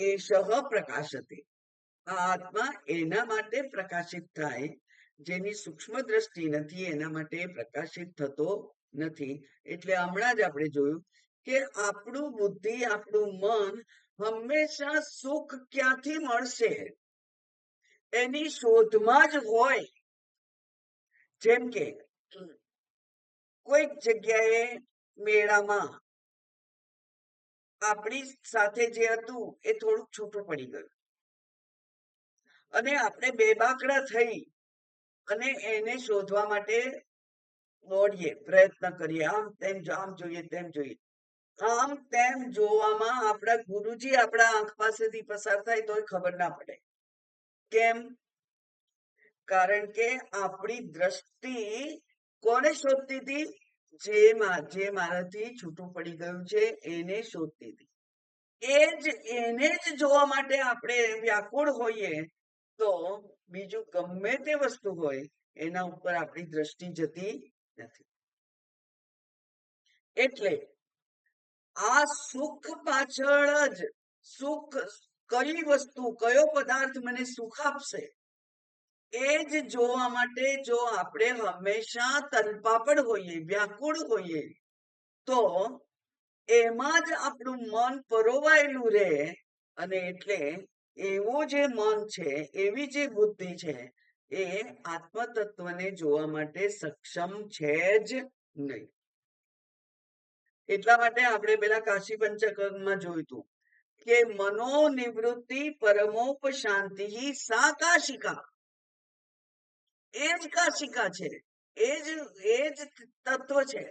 એષઃ પ્રકાશતે. આ આત્મા એના માટે પ્રકાશિત થાય જેની સૂક્ષ્મ દ્રષ્ટિ નથી, એના માટે પ્રકાશિત થતો નથી. એટલે હમણાં જ આપણે જોયું કે આપણું બુદ્ધિ, આપણું મન હંમેશા સુખ ક્યાંથી મળશે એની શોધમાં જ હોય. જેમ કે કોઈક જગ્યાએ મેળામાં આપણી સાથે જે હતું એ થોડુંક છૂટું પડી ગયું અને આપણે બેબાકડા થઈ અને એને શોધવા માટે દોડીએ, પ્રયત્ન કરીએ, આમ તેમ આમ જોઈએ તેમ જોઈએ. આમ તેમ જોવામાં આપણા ગુરુજી આપણા આંખ પાસેથી પસાર થાય તોય ખબર ના પડે. કેમ? કારણ કે આપણી દ્રષ્ટિ કોને શોધતી હતી? જે મારાથી છૂટું પડી ગયું છે એને શોધતી હતી. એને જ જોવા માટે આપણે વ્યાકુળ હોઈએ તો બીજું ગમે તે વસ્તુ હોય એના ઉપર આપણી દ્રષ્ટિ જતી નથી. એટલે આ સુખ પાછળ જ સુખ, કઈ વસ્તુ, કયો પદાર્થ મને સુખ આપશે એ જ જોવા માટે જો આપણે હંમેશા તલપાપડ હોઈએ, વ્યાકુળ હોઈએ, તો એમાં જ આપણું મન પરોવાયેલું રહે. અને એટલે એવું જે મન છે, એવી જે બુદ્ધિ છે, એ આત્મતત્વને જોવા માટે સક્ષમ છે જ નહીં. એટલા માટે આપણે પેલા કાશી પંચકમાં જોયું હતું કે મનોનિવૃત્તિ પરમોપશાંતિ સા કાશિકા. એ જ કાશિકા છે, એ જ તત્વ છે.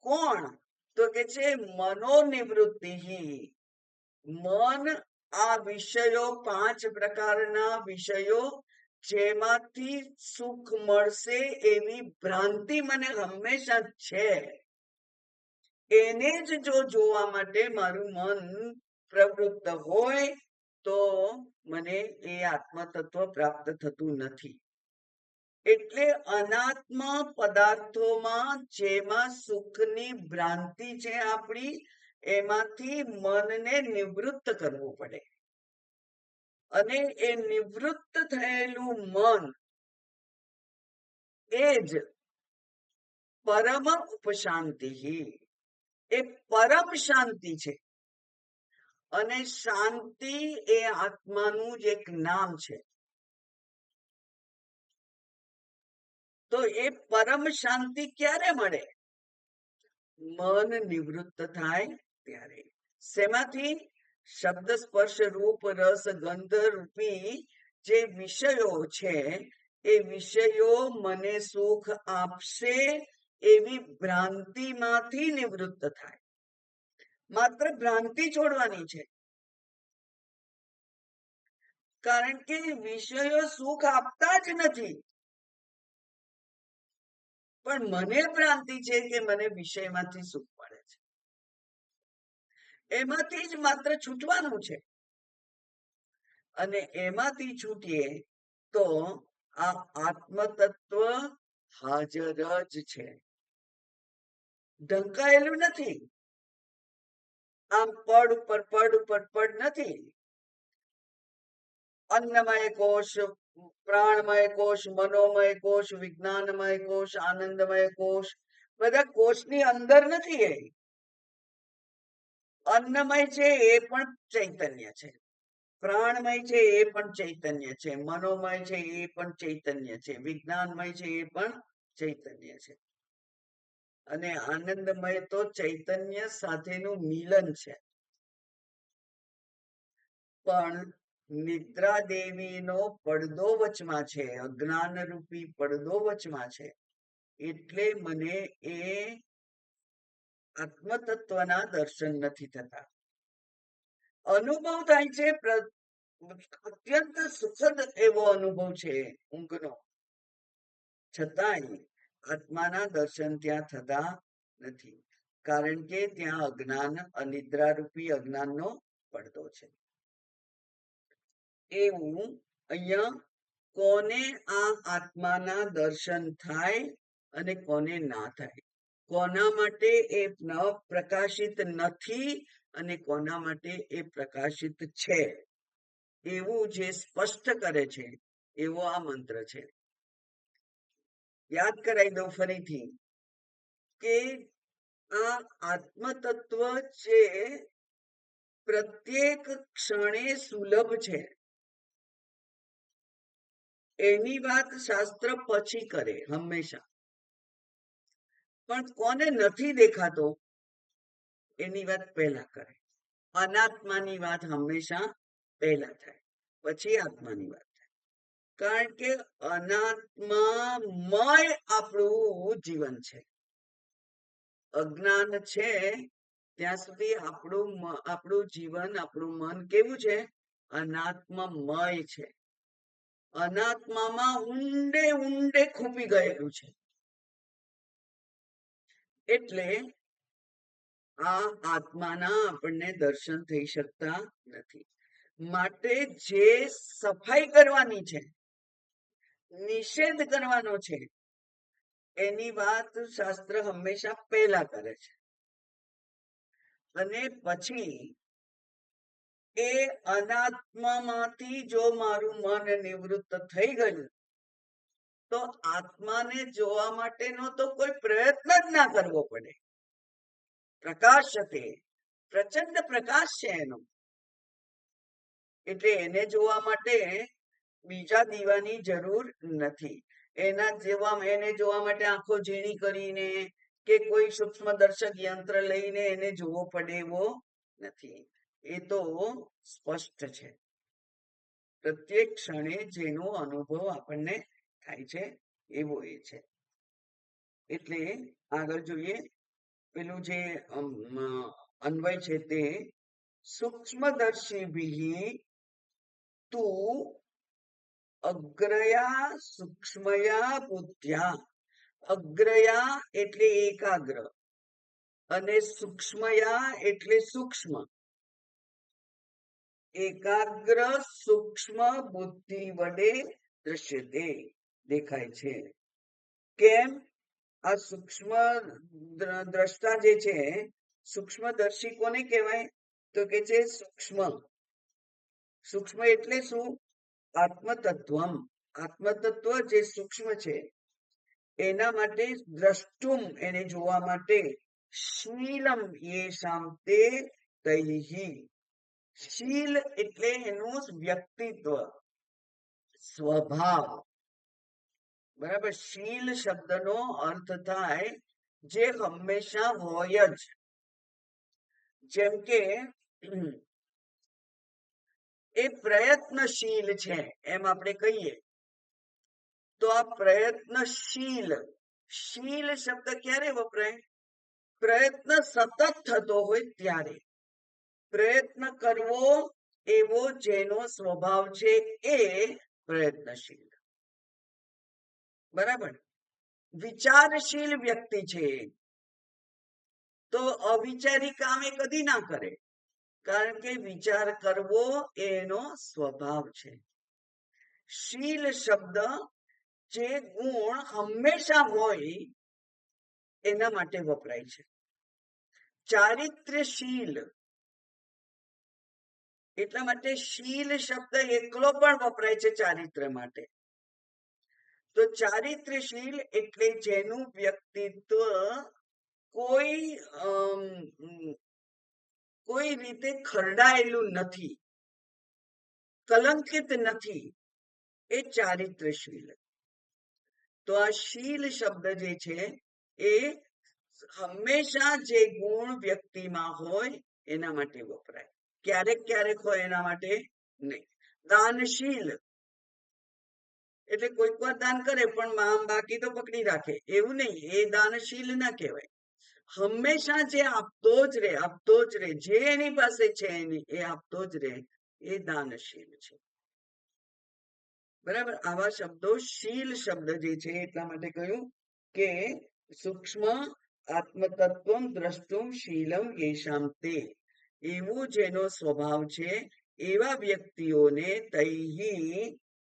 કોણ? તો કે છે મનોનિવૃત્તિ. મન આ વિષયો, 5 પ્રકારના વિષયો જેમાંથી સુખ મળશે એવી ભ્રાંતિ મને હંમેશા છે, એને જ જો જોવા માટે મારું મન પ્રવૃત્ત હોય તો મને એ આત્મતત્વ પ્રાપ્ત થતું નથી. એટલે અનાત્મ પદાર્થોમાં જેમાં સુખની ભ્રાંતિ છે આપણી, એમાંથી મનને નિવૃત્ત કરવું પડે. અને એ નિવૃત્ત થયેલું મન એ જ પરમ ઉપશાંતિ, એ પરમ શાંતિ છે. અને શાંતિ એ આત્માનું જ એક નામ છે. તો એ પરમ શાંતિ ક્યારે મળે? મન નિવૃત્ત થાય ત્યારે. શેમાંથી? શબ્દ, સ્પર્શ, રૂપ, રસ, ગંધ રૂપી જે વિષયો છે એ વિષયો મને સુખ આપશે એવી ભ્રાંતિમાંથી નિવૃત્ત થાય. માત્ર ભ્રાંતિ છોડવાની છે. કારણ કે વિષયો સુખ આપતા જ નથી. પણ મને ભ્રાંતિ છે કે મને વિષયમાંથી સુખ મળે છે. એમાંથી જ માત્ર છૂટવાનું છે. અને એમાંથી છૂટીએ તો આ આત્મતત્વ હાજર જ છે, ઢંકાયેલું નથી. આમ પડ ઉપર પડ ઉપર પડ નથી. અન્નમય કોષ, પ્રાણમય કોષ, મનોમય કોષ, વિજ્ઞાનમય કોષ, આનંદમય કોષ, બધા કોષની અંદર નથી. એ અન્નમય છે એ પણ ચૈતન્ય છે, પ્રાણમય છે એ પણ ચૈતન્ય છે, મનોમય છે એ પણ ચૈતન્ય છે, વિજ્ઞાનમય છે એ પણ ચૈતન્ય છે. અને આનંદમય તો ચૈતન્ય સાથેનું મિલન છે. પણ નિદ્રા દેવીનો પડદો વચમાં છે, અજ્ઞાન રૂપી પડદો વચમાં છે. એટલે મને એ આત્મતત્વના દર્શન નથી થતા. અનુભવ થાય છે, અત્યંત સુખદ એવો અનુભવ છે ઊંઘનો, છતાંય આત્માના દર્શન ત્યાં થતા નથી. કારણ કે ત્યાં અજ્ઞાન, અનિદ્રા રૂપી અજ્ઞાનનો પડદો છે. એવું અહીંયા કોને આ આત્માના દર્શન થાય અને કોને ના થાય, કોના માટે એ ન પ્રકાશિત નથી અને કોના માટે એ પ્રકાશિત છે, એવું જે સ્પષ્ટ કરે છે એવો આ મંત્ર છે. યાદ કરાવી દઉં ફરીથી કે આ આત્મતત્વ જે પ્રત્યેક ક્ષણે સુલભ છે, એની વાત શાસ્ત્ર પછી કરે હંમેશા. પણ કોને નથી દેખાતો એની વાત પહેલા કરે. અનાત્માની વાત હંમેશા પહેલા થાય, પછી આત્માની વાત થાય. કારણ કે અનાત્મામય આપણું જીવન છે. અજ્ઞાન છે ત્યાં સુધી આપણું જીવન, આપણું મન કેવું છે? અનાત્મમય છે. અનાત્મામાં ઊંડે ઊંડે ખૂંપી ગયેલું છે. એટલે આ આત્માના આપણને દર્શન થઈ શકતા નથી. માટે જે સફાઈ કરવાની છે, નિષેધ કરવાનો છે, એની વાત શાસ્ત્ર હંમેશા પહેલા કરે છે, અને પછી એ અનાત્મામાંથી જો મારું મન નિવૃત્ત થઈ ગયું તો આત્માને જોવા માટેનો તો કોઈ પ્રયત્ન જ ના કરવો પડે. પ્રકાશ તે પ્રચંડ પ્રકાશ છે એનો, એટલે એને જોવા માટે બીજા દીવાની જરૂર નથી. એને જોવા માટે આંખો ઝીણી કરીને કે કોઈ સૂક્ષ્મદર્શક યંત્ર લઈને એને જોવો પડે એવો નથી. એ તો સ્પષ્ટ છે. પ્રત્યેક ક્ષણે જેનો અનુભવ આપણને થાય છે એવો એ છે. એટલે આગળ જોઈએ, પેલું જે અન્વય છે તે સૂક્ષ્મદર્શીભિઃ તું અગ્રયા સૂક્ષ્મયા બુદ્ધ્યા. અગ્રયા એટલે એકાગ્ર, અને સૂક્ષ્મયા એટલે સૂક્ષ્મ. એકાગ્ર સૂક્ષ્મ બુદ્ધિ વડે દ્રશ્યતે, દેખાય છે. કેમ? આ સૂક્ષ્મ દ્રષ્ટા જે છે, સૂક્ષ્મદર્શી કોને કહેવાય? તો કે છે સૂક્ષ્મ. સૂક્ષ્મ એટલે શું? આત્મતત્વમ. આત્મતત્વ જે સૂક્ષ્મ છે એના માટે દ્રષ્ટુમ, એને જોવા માટે શીલમ યેષામ તે તૈહિ. શીલ એટલે એનું વ્યક્તિત્વ, સ્વભાવ. બરાબર? શીલ શબ્દનો અર્થ થાય જે હંમેશા હોય જ. જેમ કે એ પ્રયત્નશીલ છે એમ આપણે કહીએ તો આ પ્રયત્નશીલ, શીલ શબ્દ ક્યારે વપરાય? પ્રયત્ન સતત થતો હોય ત્યારે. પ્રયત્ન કરવો એવો જેનો સ્વભાવ છે એ પ્રયત્નશીલ. બરાબર? વિચારશીલ વ્યક્તિ છે તો અવિચારી કામ એ કદી ના કરે, કારણ કે વિચાર કરવો એનો સ્વભાવ છે. શીલ શબ્દ જે ગુણ હંમેશા હોય એના માટે વપરાય છે. ચારિત્ર્યશીલ એટલા માટે શીલ શબ્દ એકલો પણ વપરાય છે ચારિત્ર્ય માટે. તો ચારિત્ર્યશીલ એટલે જેનું વ્યક્તિત્વ કોઈ રીતે ખરડાયેલું નથી, કલંકિત નથી, એ ચારિત્ર્યશીલ. તો આ શીલ શબ્દ જે છે એ હંમેશા જે ગુણ વ્યક્તિમાં હોય એના માટે વપરાય. ક્યારેક ક્યારેક હોય એના માટે નહીં. દાનશીલ એટલે કોઈક વાર દાન કરે પણ બાકી તો પકડી રાખે, એવું નહીં, એ દાનશીલ ના કહેવાય. હંમેશા જે આપતો જ રહે, આપતો જ રહે, જે એની પાસે છે એની એ આપતો જ રહે, એ દાનશીલ છે. બરાબર? આવા શબ્દો શીલ શબ્દ જે છે એટલા માટે કહ્યું કે સૂક્ષ્મ આત્મતત્વમ દ્રષ્ટુમ શીલમ યેષામ તે. એવું જેનો સ્વભાવ છે એવા વ્યક્તિઓને તૈહિ,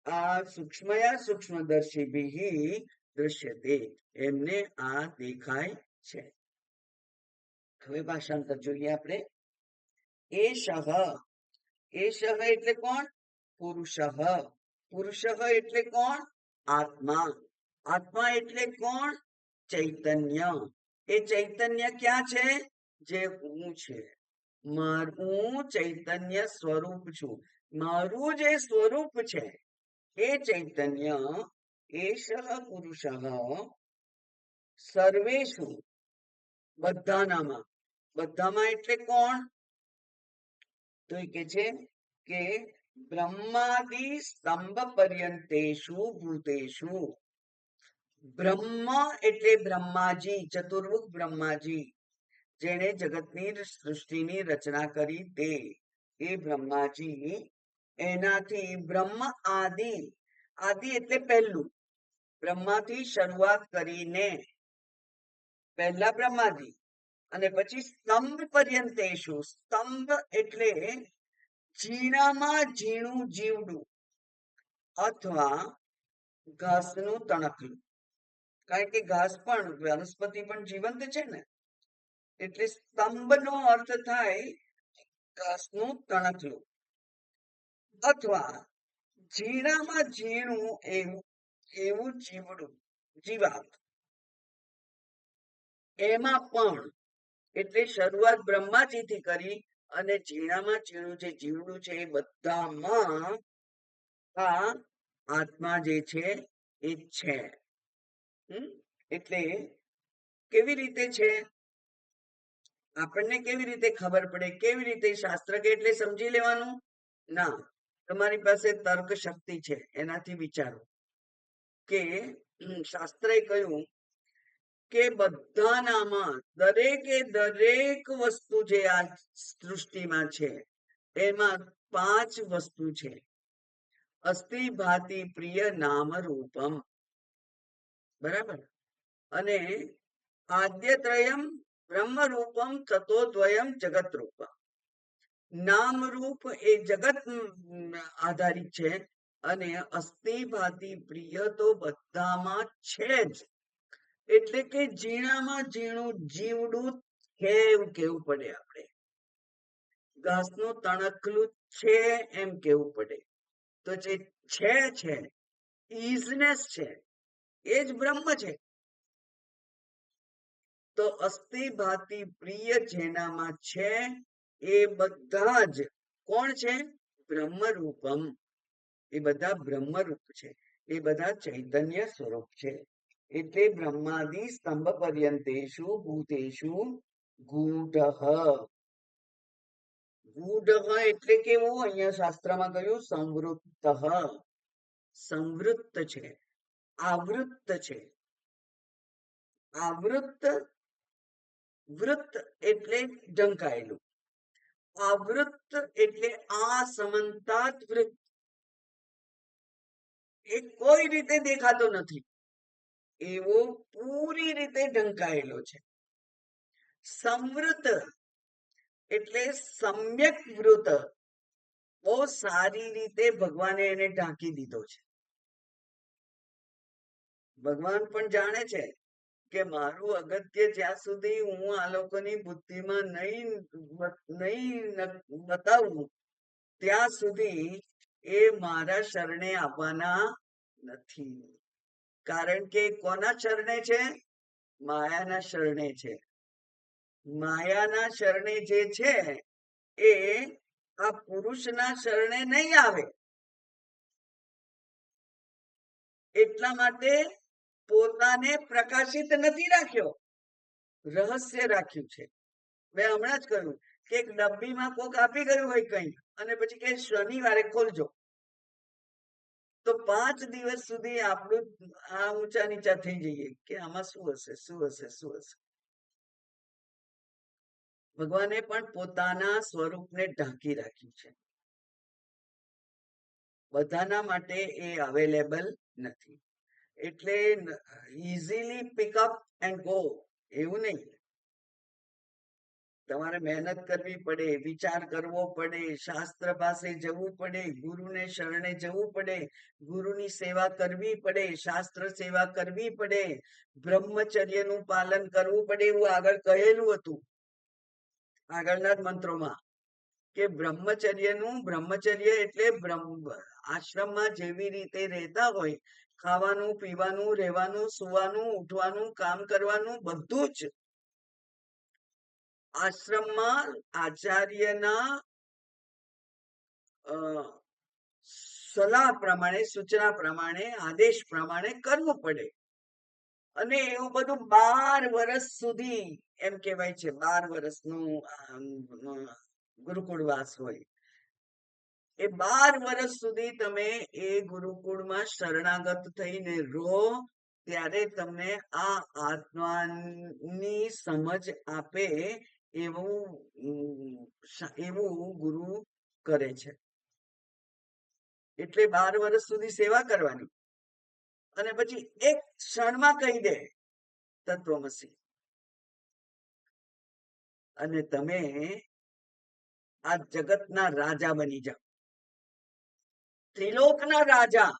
આ સૂક્ષ્મયા સૂક્ષ્મદર્શીભિઃ દૃશ્યતે, એમને આ દેખાય છે. હવે ભાષાંતર જોઈએ આપણે. એષઃ, એષઃ એટલે કોણ? પુરુષઃ. પુરુષઃ એટલે કોણ? આત્મા. આત્મા એટલે કોણ? ચૈતન્ય. એ ચૈતન્ય ક્યાં છે? જે હું છે. હું ચૈતન્ય સ્વરૂપ છું. મારું જે સ્વરૂપ છે એ ચૈતન્ય. એષઃ પુરુષઃ સર્વેષુ, બધાનામાં. બધામાં એટલે કોણ? તો એ કે છે કે બ્રહ્માદિ સ્તંભ પર્યંતેષુ ભૂતેષુ. બ્રહ્મ એટલે બ્રહ્માજી, ચતુર્મુખ બ્રહ્માજી, જેણે જગતની સૃષ્ટિની રચના કરી તે, એ બ્રહ્માજી, એનાથી બ્રહ્મ આદિ, આદિ એટલે પહેલું, બ્રહ્માથી શરૂઆત કરીને પહેલા બ્રહ્માજી, અને પછી સ્તંભ પર્યંતેષુ, સ્તંભ એટલે ઝીણામાં ઝીણું જીવડું અથવા ઘાસનું તણખલું, કારણ કે ઘાસ પણ વનસ્પતિ પણ જીવંત છે ને, એટલે સ્તંભનો અર્થ થાય ઘાસનું તણખલું અથવા ઝીણામાં ઝીણું એવું એવું જીવડું, જીવાત. એમાં પણ એટલે શરૂઆત બ્રહ્માજીથી કરી અને ઝીણામાં ઝીણું જે જીવડું છે એ બધામાં આ આત્મા જે છે એ છે. એટલે કેવી રીતે છે, આપણને કેવી રીતે ખબર પડે, કેવી રીતે શાસ્ત્ર કે એટલે સમજી લેવાનું ના, તમારી પાસે તર્ક શક્તિ છે એનાથી વિચારો કે શાસ્ત્રએ કહ્યું કે બધાનામાં દરેકે દરેક વસ્તુ જે આ સૃષ્ટિમાં છે એમાં 5 વસ્તુ છે. અસ્થિ ભાતિ પ્રિય નામ રૂપમ, બરાબર, અને આદ્યત્રયમ બ્રહ્મ રૂપમ તતોદ્વયમ જગત રૂપમ. નામ રૂપ એ જગત આધારિત છે અને અસ્થિ ભાતિ પ્રિય તો બધામાં છે જ, એટલે કે ઝીણામાં ઝીણું જીવડું છે એવું કેવું પડે આપણે, ઘાસનું તણખલું છે એમ કેવું પડે. તો જે છે ઇઝનેસ છે એ જ બ્રહ્મ છે. તો અસ્થિ ભાતિ પ્રિય જેનામાં છે એ બધા જ કોણ છે, બ્રહ્મરૂપમ, એ બધા બ્રહ્મરૂપ છે, એ બધા ચૈતન્ય સ્વરૂપ છે. એટલે બ્રહ્માદિ સ્તંભ પર્યંતેષુ ભૂતેષુ ગૂઢઃ. ગૂઢઃ એટલે કેવું, અહીંયા શાસ્ત્રમાં કહ્યું સંવૃત્ત, સંવૃત્ત છે, આવૃત્ત છે. આવૃત્ત, વૃત્ત એટલે ઢંકાયેલું, આવૃત્ત એટલે આ સમંતાત વૃત્ત, એ કોઈ રીતે દેખાતો નથી એવો પૂરી રીતે ઢંકાયેલો છે. સંવૃત એટલે સમ્યક વૃત, બહુ સારી રીતે ભગવાને એને ઢાંકી દીધો છે. ભગવાન પણ જાણે છે કે મારું અગત્ય જ્યાં સુધી હું આ લોકોની બુદ્ધિમાં નહીં બતાવું ત્યાં સુધી એ મારા શરણે આવવાના નથી. કારણ કે કોના શરણે છે, માયાના શરણે છે. માયાના શરણે જે છે એ આ પુરુષના શરણે નહીં આવે, એટલા માટે પોતાને પ્રકાશિત નથી રાખ્યો, રહસ્ય રાખ્યું છે. મેં હમણાં જ કહ્યું કે એક ડબ્બીમાં કોક આપી ગયું હોય કંઈ અને પછી કે શનિવારે ખોલજો, તો 5 દિવસ સુધી આપણું આ ઊંચા નીચા થઈ જઈએ કે આમાં શું હશે, શું હશે, શું હશે. ભગવાને પણ પોતાના સ્વરૂપને ઢાંકી રાખ્યું છે, બધાના માટે એ અવેલેબલ નથી. એટલે ઇઝીલી પિકઅપ એન્ડ ગો એવું નહીં, તમારે મહેનત કરવી પડે, વિચાર કરવો પડે, શાસ્ત્ર પાસે જવું પડે, ગુરુને શરણે જવું પડે, ગુરુની સેવા કરવી પડે, શાસ્ત્ર સેવા કરવી પડે, બ્રહ્મચર્યનું પાલન કરવું પડે, એવું આગળ કહેલું હતું આગળના જ મંત્રોમાં કે બ્રહ્મચર્ય એટલે આશ્રમમાં જેવી રીતે રહેતા હોય, ખાવાનું, પીવાનું, રહેવાનું, સુવાનું, ઉઠવાનું, કામ કરવાનું, બધું જ આશ્રમમાં આચાર્યના સલાહ પ્રમાણે, સૂચના પ્રમાણે, આદેશ પ્રમાણે કરવું પડે. અને એવું બધું 12 વર્ષ સુધી, એમ કહેવાય છે 12 વર્ષનું ગુરુકુળવાસ હોય. એ 12 વર્ષ સુધી તમે એ ગુરુકુળમાં શરણાગત થઈને રહો, ત્યારે તમને આ આત્માની સમજ આપે એવું ગુરુ કરે છે. એટલે 12 વર્ષ સુધી સેવા કરવાની, અને પછી એક ક્ષણમાં કહી દે તત્વમસી, અને તમે આ જગતના રાજા બની જાઓ, ત્રિલોકના રાજા.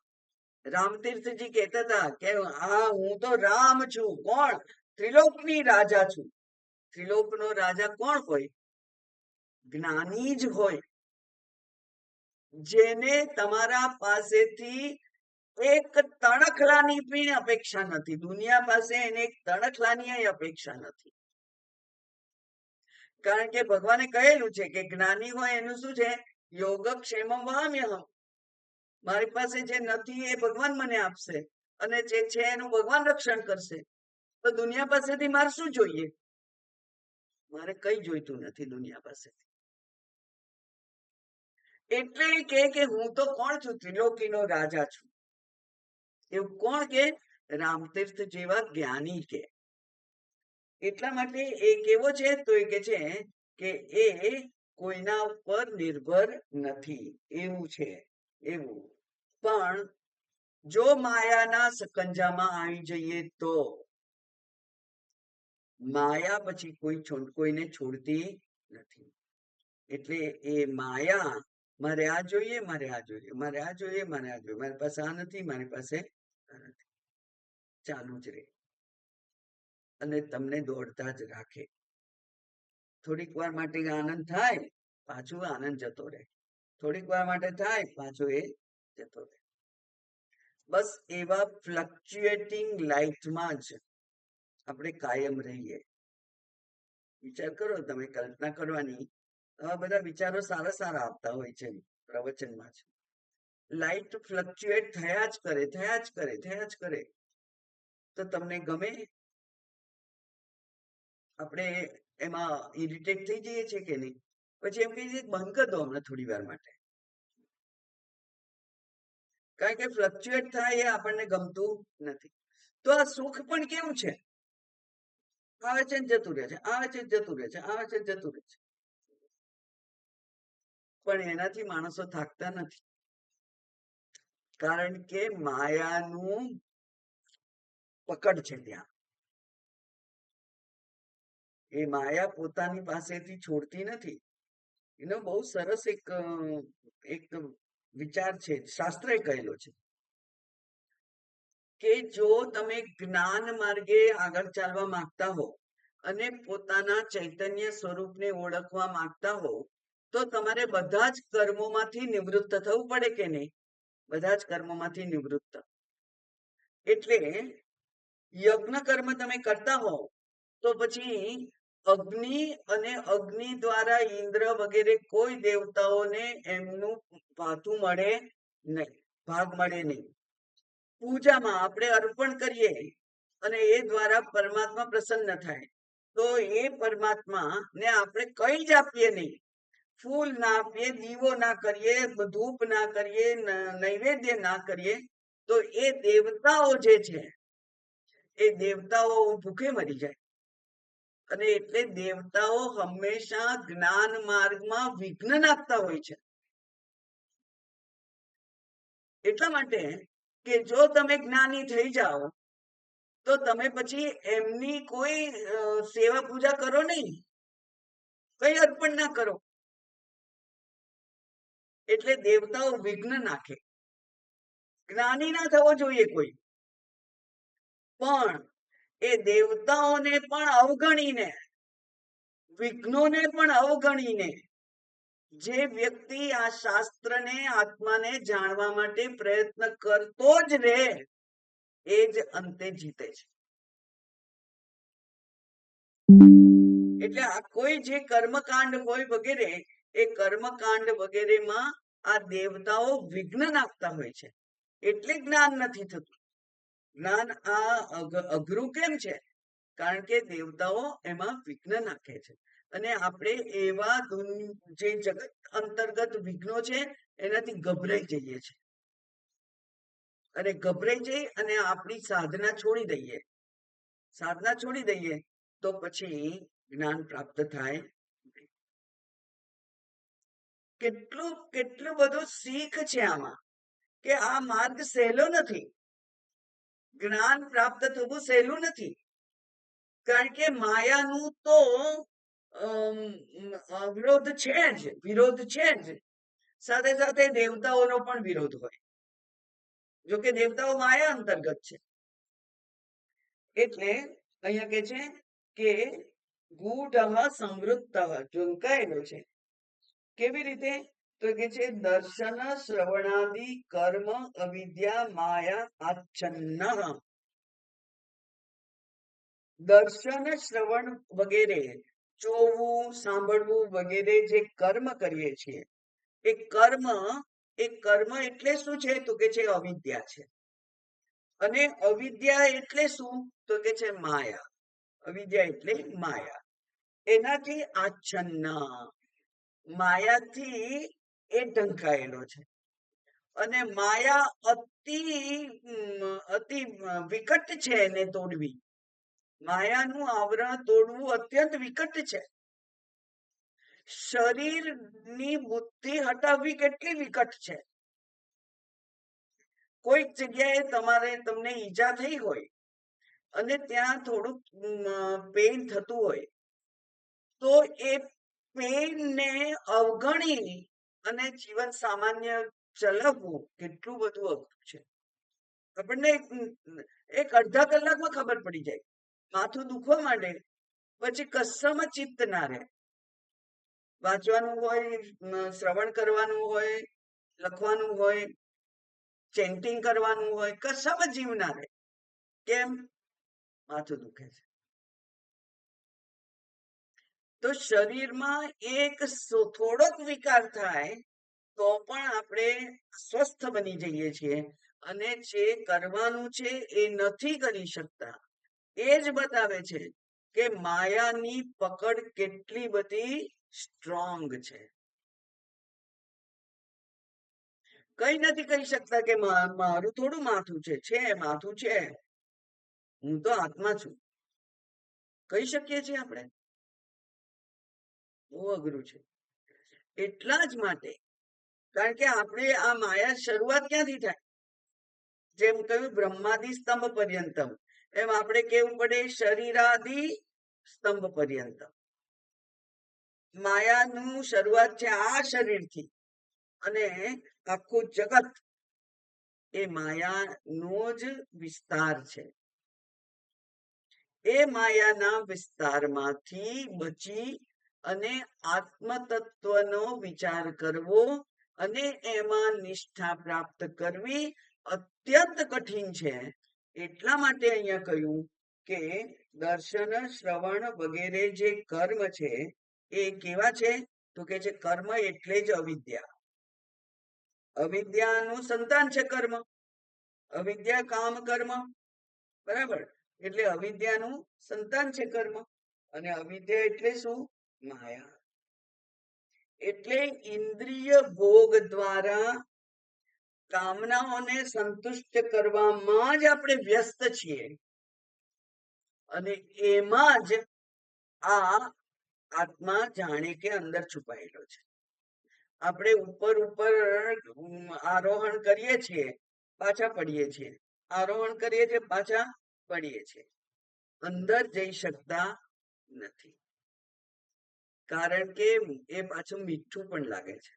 રામતીર્થજી કહેતા હતા કે હા, હું તો રામ છું. કોણ? ત્રિલોકની રાજા છું. ત્રિલોકનો રાજા કોણ હોય? જ્ઞાની જ હોય, જેને તમારા પાસેથી એક તણખલાની પણ અપેક્ષા નથી. દુનિયા પાસે એને એક તણખલાની અપેક્ષા નથી. કારણ કે ભગવાને કહેલું છે કે જ્ઞાની હોય એનું શું છે? યોગક્ષેમ વહામ્યહમ. મારી પાસે જે નથી એ ભગવાન મને આપશે, અને જે છે એનું ભગવાન રક્ષણ કરશે. તો દુનિયા પાસેથી મારે શું જોઈએ? મારે કઈ જોઈતું નથી દુનિયા પાસેથી. એટલે કે હું તો કોણ છું? ત્રિલોકીનો રાજા છું. એવું કોણ કે? રામતીર્થ જેવા જ્ઞાની કે. એટલા માટે એ કેવો છે? તો એ કે છે કે એ કોઈના ઉપર નિર્ભર નથી, એવું છે. એવું પણ જો માયાના સકંજામાં આવી જઈએ તો માયા પછી કોઈને છોડતી નથી. એટલે એ માયા, મારે આ જોઈએ, મારે આ જોઈએ, મારે આ જોઈએ, મારે આ જોઈએ, મારી પાસે આ નથી, મારી પાસે આ નથી, ચાલુ જ રહે, અને તમને દોડતા જ રાખે. થોડીક વાર માટે આનંદ થાય, પાછું આનંદ જતો રહે. થોડીક વાર માટે થાય, પાછો એ જતો રહે. બસ એવા ફ્લક્ચ્યુએટિંગ લાઇટમાં જ આપણે કાયમ રહીએ. વિચાર કરો, તમે કલ્પના કરવાની, આવા બધા વિચારો સારા સારા આપતા હોય છે પ્રવચનમાં જ. લાઇટ ફ્લક્ચ્યુએટ થયા જ કરે, થયા જ કરે, થયા જ કરે. તો તમને ગમે? આપણે એમાં ઇરિટેટ થઈ જઈએ છીએ કે નહીં? પછી એમ કહીએ બંધ કરી દો હમણાં થોડી વાર માટે. કારણ કે ફ્લક્ચ્યુએટ થાય એ આપણને ગમતું નથી. તો આ સુખ પણ કેવું છે? આવે છે જતું રહે છે, આવે છે જતું રહે છે, આવે છે જતું રહે છે. પણ એનાથી માણસો થાકતા નથી, કારણ કે માયાનું પકડ છે ત્યાં. એ માયા પોતાની પાસેથી છોડતી નથી. એનો બહુ સરસ એક વિચાર છે, શાસ્ત્રે કહેલો છે કે જો તમે જ્ઞાન માર્ગે આગળ ચાલવા માંગતા હો અને પોતાના ચૈતન્ય સ્વરૂપને ઓળખવા માંગતા હો, તો તમારે બધા જ કર્મોમાંથી નિવૃત્ત થવું પડે કે નહીં? બધા જ કર્મોમાંથી નિવૃત્ત. એટલે યજ્ઞ કર્મ તમે કરતા હો તો પછી અગ્નિ અને અગ્નિ દ્વારા ઇન્દ્ર વગેરે કોઈ દેવતાઓને એમનું પાથું મળે નહીં, ભાગ મળે નહીં. પૂજામાં આપણે અર્પણ કરીએ અને એ દ્વારા પરમાત્મા પ્રસન્ન થાય, તો એ પરમાત્મા ને આપણે કઈ જ આપીએ નહીં. ફૂલ ના આપીએ, દીવો ના કરીએ, ધૂપ ના કરીએ, નૈવેદ્ય ના કરીએ, તો એ દેવતાઓ જે છે એ દેવતાઓ ભૂખે મરી જાય. અને એટલે દેવતાઓ હંમેશા જ્ઞાન માર્ગમાં વિઘ્ન નાખતા હોય છે. એટલા માટે કે જો તમે જ્ઞાની થઈ જાઓ તો તમે પછી એમની કોઈ સેવા પૂજા કરો નહીં, કઈ અર્પણ ના કરો. એટલે દેવતાઓ વિઘ્ન નાખે. જ્ઞાની ના થવો જોઈએ કોઈ, પણ એ દેવતાઓને પણ અવગણીને, વિઘ્નોને પણ અવગણીને જે વ્યક્તિ આ શાસ્ત્રને, આત્માને જાણવા માટે પ્રયત્ન કરતો જ રહે, એ જ અંતે જીતે છે. એટલે આ કોઈ જે કર્મકાંડ હોય વગેરે, એ કર્મકાંડ વગેરેમાં આ દેવતાઓ વિઘ્ન નાખતા હોય છે, એટલે જ્ઞાન નથી થતું. જ્ઞાન આ અઘરું કેમ છે? કારણ કે દેવતાઓ એમાં વિઘ્ન નાખે છે. અને આપણે એવા જે જગત અંતર્ગત વિઘ્નો છે એનાથી ગભરાઈ જઈએ છીએ, અને ગભરાઈ જઈ અને આપણી સાધના છોડી દઈએ. સાધના છોડી દઈએ તો પછી જ્ઞાન પ્રાપ્ત થાય. કેટલું કેટલું બધું શીખ છે આમાં, કે આ માર્ગ સહેલો નથી. જ્ઞાન પ્રાપ્ત થવું સહેલું નથી, કારણ કે માયાનું તો વિરોધ છે જ, વિરોધ છે જ. સાથે સાથે દેવતાઓનો પણ વિરોધ હોય, જોકે દેવતાઓ માયા અંતર્ગત છે. એટલે અહીંયા કે છે કે ગૂઢ સંવૃત્ત ઝુંકાયેલો છે. કેવી રીતે? તો કે છે દર્શન શ્રવણાદિ કર્મ અવિદ્યા માયા આચ્છન્ન. દર્શન શ્રવણ વગેરે, જોવું સાંભળવું વગેરે જે કર્મ કરીએ છીએ, એ કર્મ એટલે શું છે? તો કે છે અવિદ્યા છે. અને અવિદ્યા એટલે શું? તો કે છે માયા. અવિદ્યા એટલે માયા. એનાથી આચ્છન્ન, માયાથી એ ઢંકાયેલો છે. અને માયા અતિ વિકટ છે એને તોડવી. માયાનું આવરણ તોડવું અત્યંત વિકટ છે. શરીરની બુદ્ધિ હટાવવી કેટલી વિકટ છે. કોઈક જગ્યાએ તમને ઈજા થઈ હોય અને ત્યાં થોડુંક પેઇન થતું હોય, તો એ પેઇનને અવગણી અને જીવન સામાન્ય ચલાવવું કેટલું બધું અઘરું છે. આપણને એક અડધા કલાકમાં ખબર પડી જાય. માથું દુખવા માંડે પછી કશામાં ચિત્ત ના રહે. વાંચવાનું હોય, શ્રવણ કરવાનું હોય, લખવાનું હોય, ચેન્ટિંગ કરવાનું હોય, કશામાં જીવ ના રહે. કેમ? માથું દુખે છે. તો શરીરમાં એક થોડોક વિકાર થાય તો પણ આપણે સ્વસ્થ બની જઈએ છીએ, અને જે કરવાનું છે એ નથી કરી શકતા. એ જ બતાવે છે કે માયાની પકડ કેટલી બધી સ્ટ્રોંગ છે. કઈ નથી કરી શકતા કે મારું થોડું માથું છે, માથું છે, હું તો આત્મા છું. કહી શકીએ છીએ આપણે? બહુ અઘરું છે. એટલા જ માટે, કારણ કે આપણે આ માયા શરૂઆત ક્યાંથી થાય? જેમ કહ્યું બ્રહ્માદિ સ્તંભ પર્યંતમ, એમ આપણે કેવું પડે શરીરાદિ સ્તંભ પર્યંતમ. માયાનું શરૂઆત છે આ શરીરથી, અને આખું જગત એ માયાનો જ વિસ્તાર છે. એ માયાના વિસ્તારમાંથી બચી અને આત્મ તત્વનો વિચાર કરવો અને એમાં નિષ્ઠા પ્રાપ્ત કરવી અત્યંત કઠિન છે. એટલા માટે અહીંયા કહ્યું કે દર્શન શ્રવણ વગેરે જે કર્મ છે એ કેવા છે? તો કે છે કર્મ એટલે જ અવિદ્યા. અવિદ્યાનું સંતાન છે કર્મ. અવિદ્યા કામ કર્મ, બરાબર? એટલે અવિદ્યાનું સંતાન છે કર્મ. અને અવિદ્યા એટલે શું? માયા. એટલે ઇન્દ્રિય ભોગ દ્વારા કામનાઓને સંતુષ્ટ કરવામાં જ આપણે વ્યસ્ત છીએ, અને એમાં જ આ આત્મા જાણે કે અંદર છુપાયેલો છે. આપણે ઉપર ઉપર આરોહણ કરીએ છીએ, પાછા પડીએ છીએ, આરોહણ કરીએ છીએ, પાછા પડીએ છીએ, અંદર જઈ શકતા નથી. કારણ કે એ પાછું મીઠું પણ લાગે છે.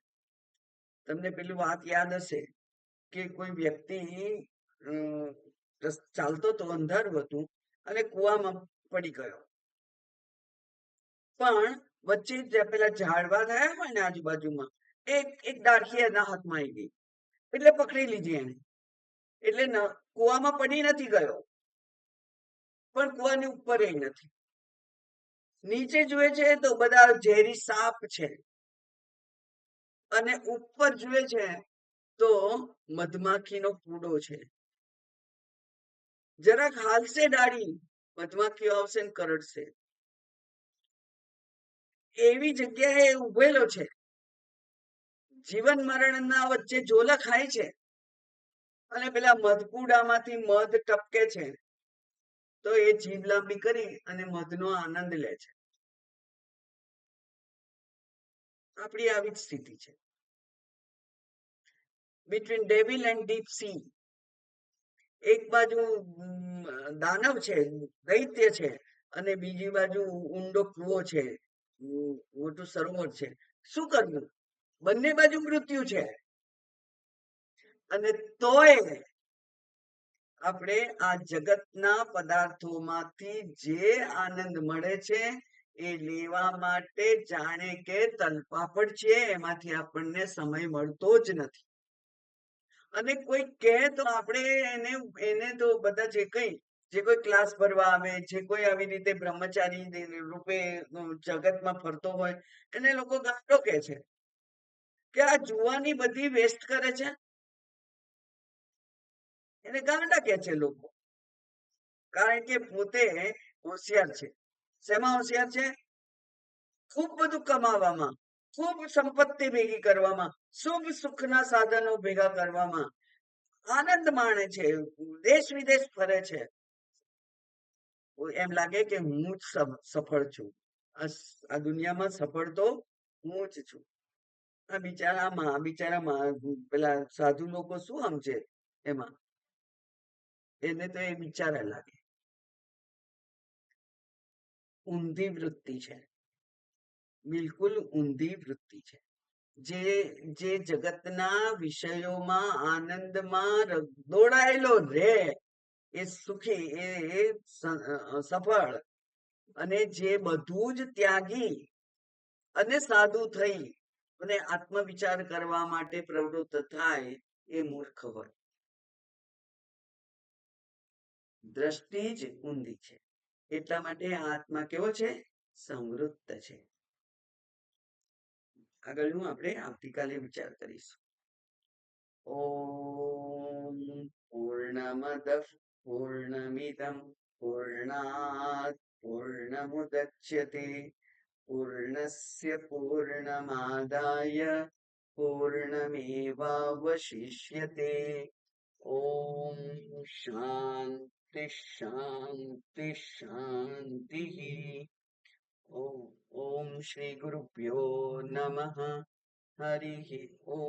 તમને પેલું વાત યાદ હશે કે કોઈ વ્યક્તિ ચાલતો તો અંધારું હતું અને કુવામાં પડી ગયો, પણ વચ્ચે પેલા ઝાડવા થયા હોય ને આજુબાજુમાં, એક ડાળખી એના હાથમાં આવી ગઈ, એટલે પકડી લીધી એને. એટલે કુવામાં પડી નથી ગયો, પણ કુવાની ઉપર એ નથી. નીચે જુએ છે તો બધા ઝેરી સાપ છે, અને ઉપર જુએ છે તો મધમાખીનો પૂડો છે. જરાક હાલશે ડાળી, મધમાખીઓ આવશે ને કરડશે. એવી જગ્યાએ ઉભેલો છે, જીવન મરણના વચ્ચે ઝોલા ખાય છે અને પેલા મધકુડામાંથી મધ ટપકે છે તો એ જીભ લાંબી કરી અને મધનો આનંદ લે છે. આપણી આવી જ સ્થિતિ છે. Between devil and deep C, એક બાજુ દાનવ છે, દૈત્ય છે, અને બીજી બાજુ ઊંડો કૂવો છે, મોટું સરોવર છે. શું કરવું? બંને બાજુ મૃત્યુ છે અને તોય આપણે આ જગતના પદાર્થોમાંથી જે આનંદ મળે છે એ લેવા માટે જાણે કે તલપાપડ છે, એમાંથી આપણને સમય મળતો જ નથી. અને કોઈ કહે તો આપણે એને એને તો બધા જે કોઈ ક્લાસ ભરવા આવે, જે કોઈ આવી રીતે બ્રહ્મચારી રૂપે જગતમાં ફરતો હોય, એને લોકો ગાંડો કહે છે કે આ જુવાની બધી વેસ્ટ કરે છે. એને ગાંડા કહે છે લોકો, કારણ કે પોતે હોશિયાર છે. શેમાં હોશિયાર છે? ખૂબ બધું કમાવામાં, ખૂબ સંપત્તિ ભેગી કરવામાં, શુભ સુખના સાધનો ભેગા કરવામાં આનંદ માણે છે, દેશ વિદેશ ફરે છે. એમ લાગે કે હું જ સફળ છું, આ દુનિયામાં સફળ તો હું જ છું. આ બિચારા પેલા સાધુ લોકો શું સમજે એમાં? એને તો એ બિચારા લાગે. ઊંધી વૃત્તિ છે, બિલકુલ ઊંધી વૃત્તિ છે. જે જગતના વિષયોમાં આનંદમાં દોડાયેલો રે એ સુખી, એ સફળ. અને જે બધું જ ત્યાગી અને સાધુ થઈ અને આત્મવિચાર કરવા માટે પ્રવૃત્ત થાય એ મૂર્ખ હોય. દ્રષ્ટિ જ ઊંધી છે. એટલા માટે આત્મા કેવો છે? સમૃદ્ધ છે. આગળનું આપણે આવતીકાલે વિચાર કરીશું. ઓમ પૂર્ણમદ પૂર્ણમિદમ પૂર્ણાત પૂર્ણમુદચ્યતે પૂર્ણસ્ય પૂર્ણમાદાય પૂર્ણમેવાવશિષ્યતે. ઓમ શાંતિ શાંતિ શાંતિ. ઓમ શ્રી ગુરુભ્યો નમઃ. હરિ ઓમ.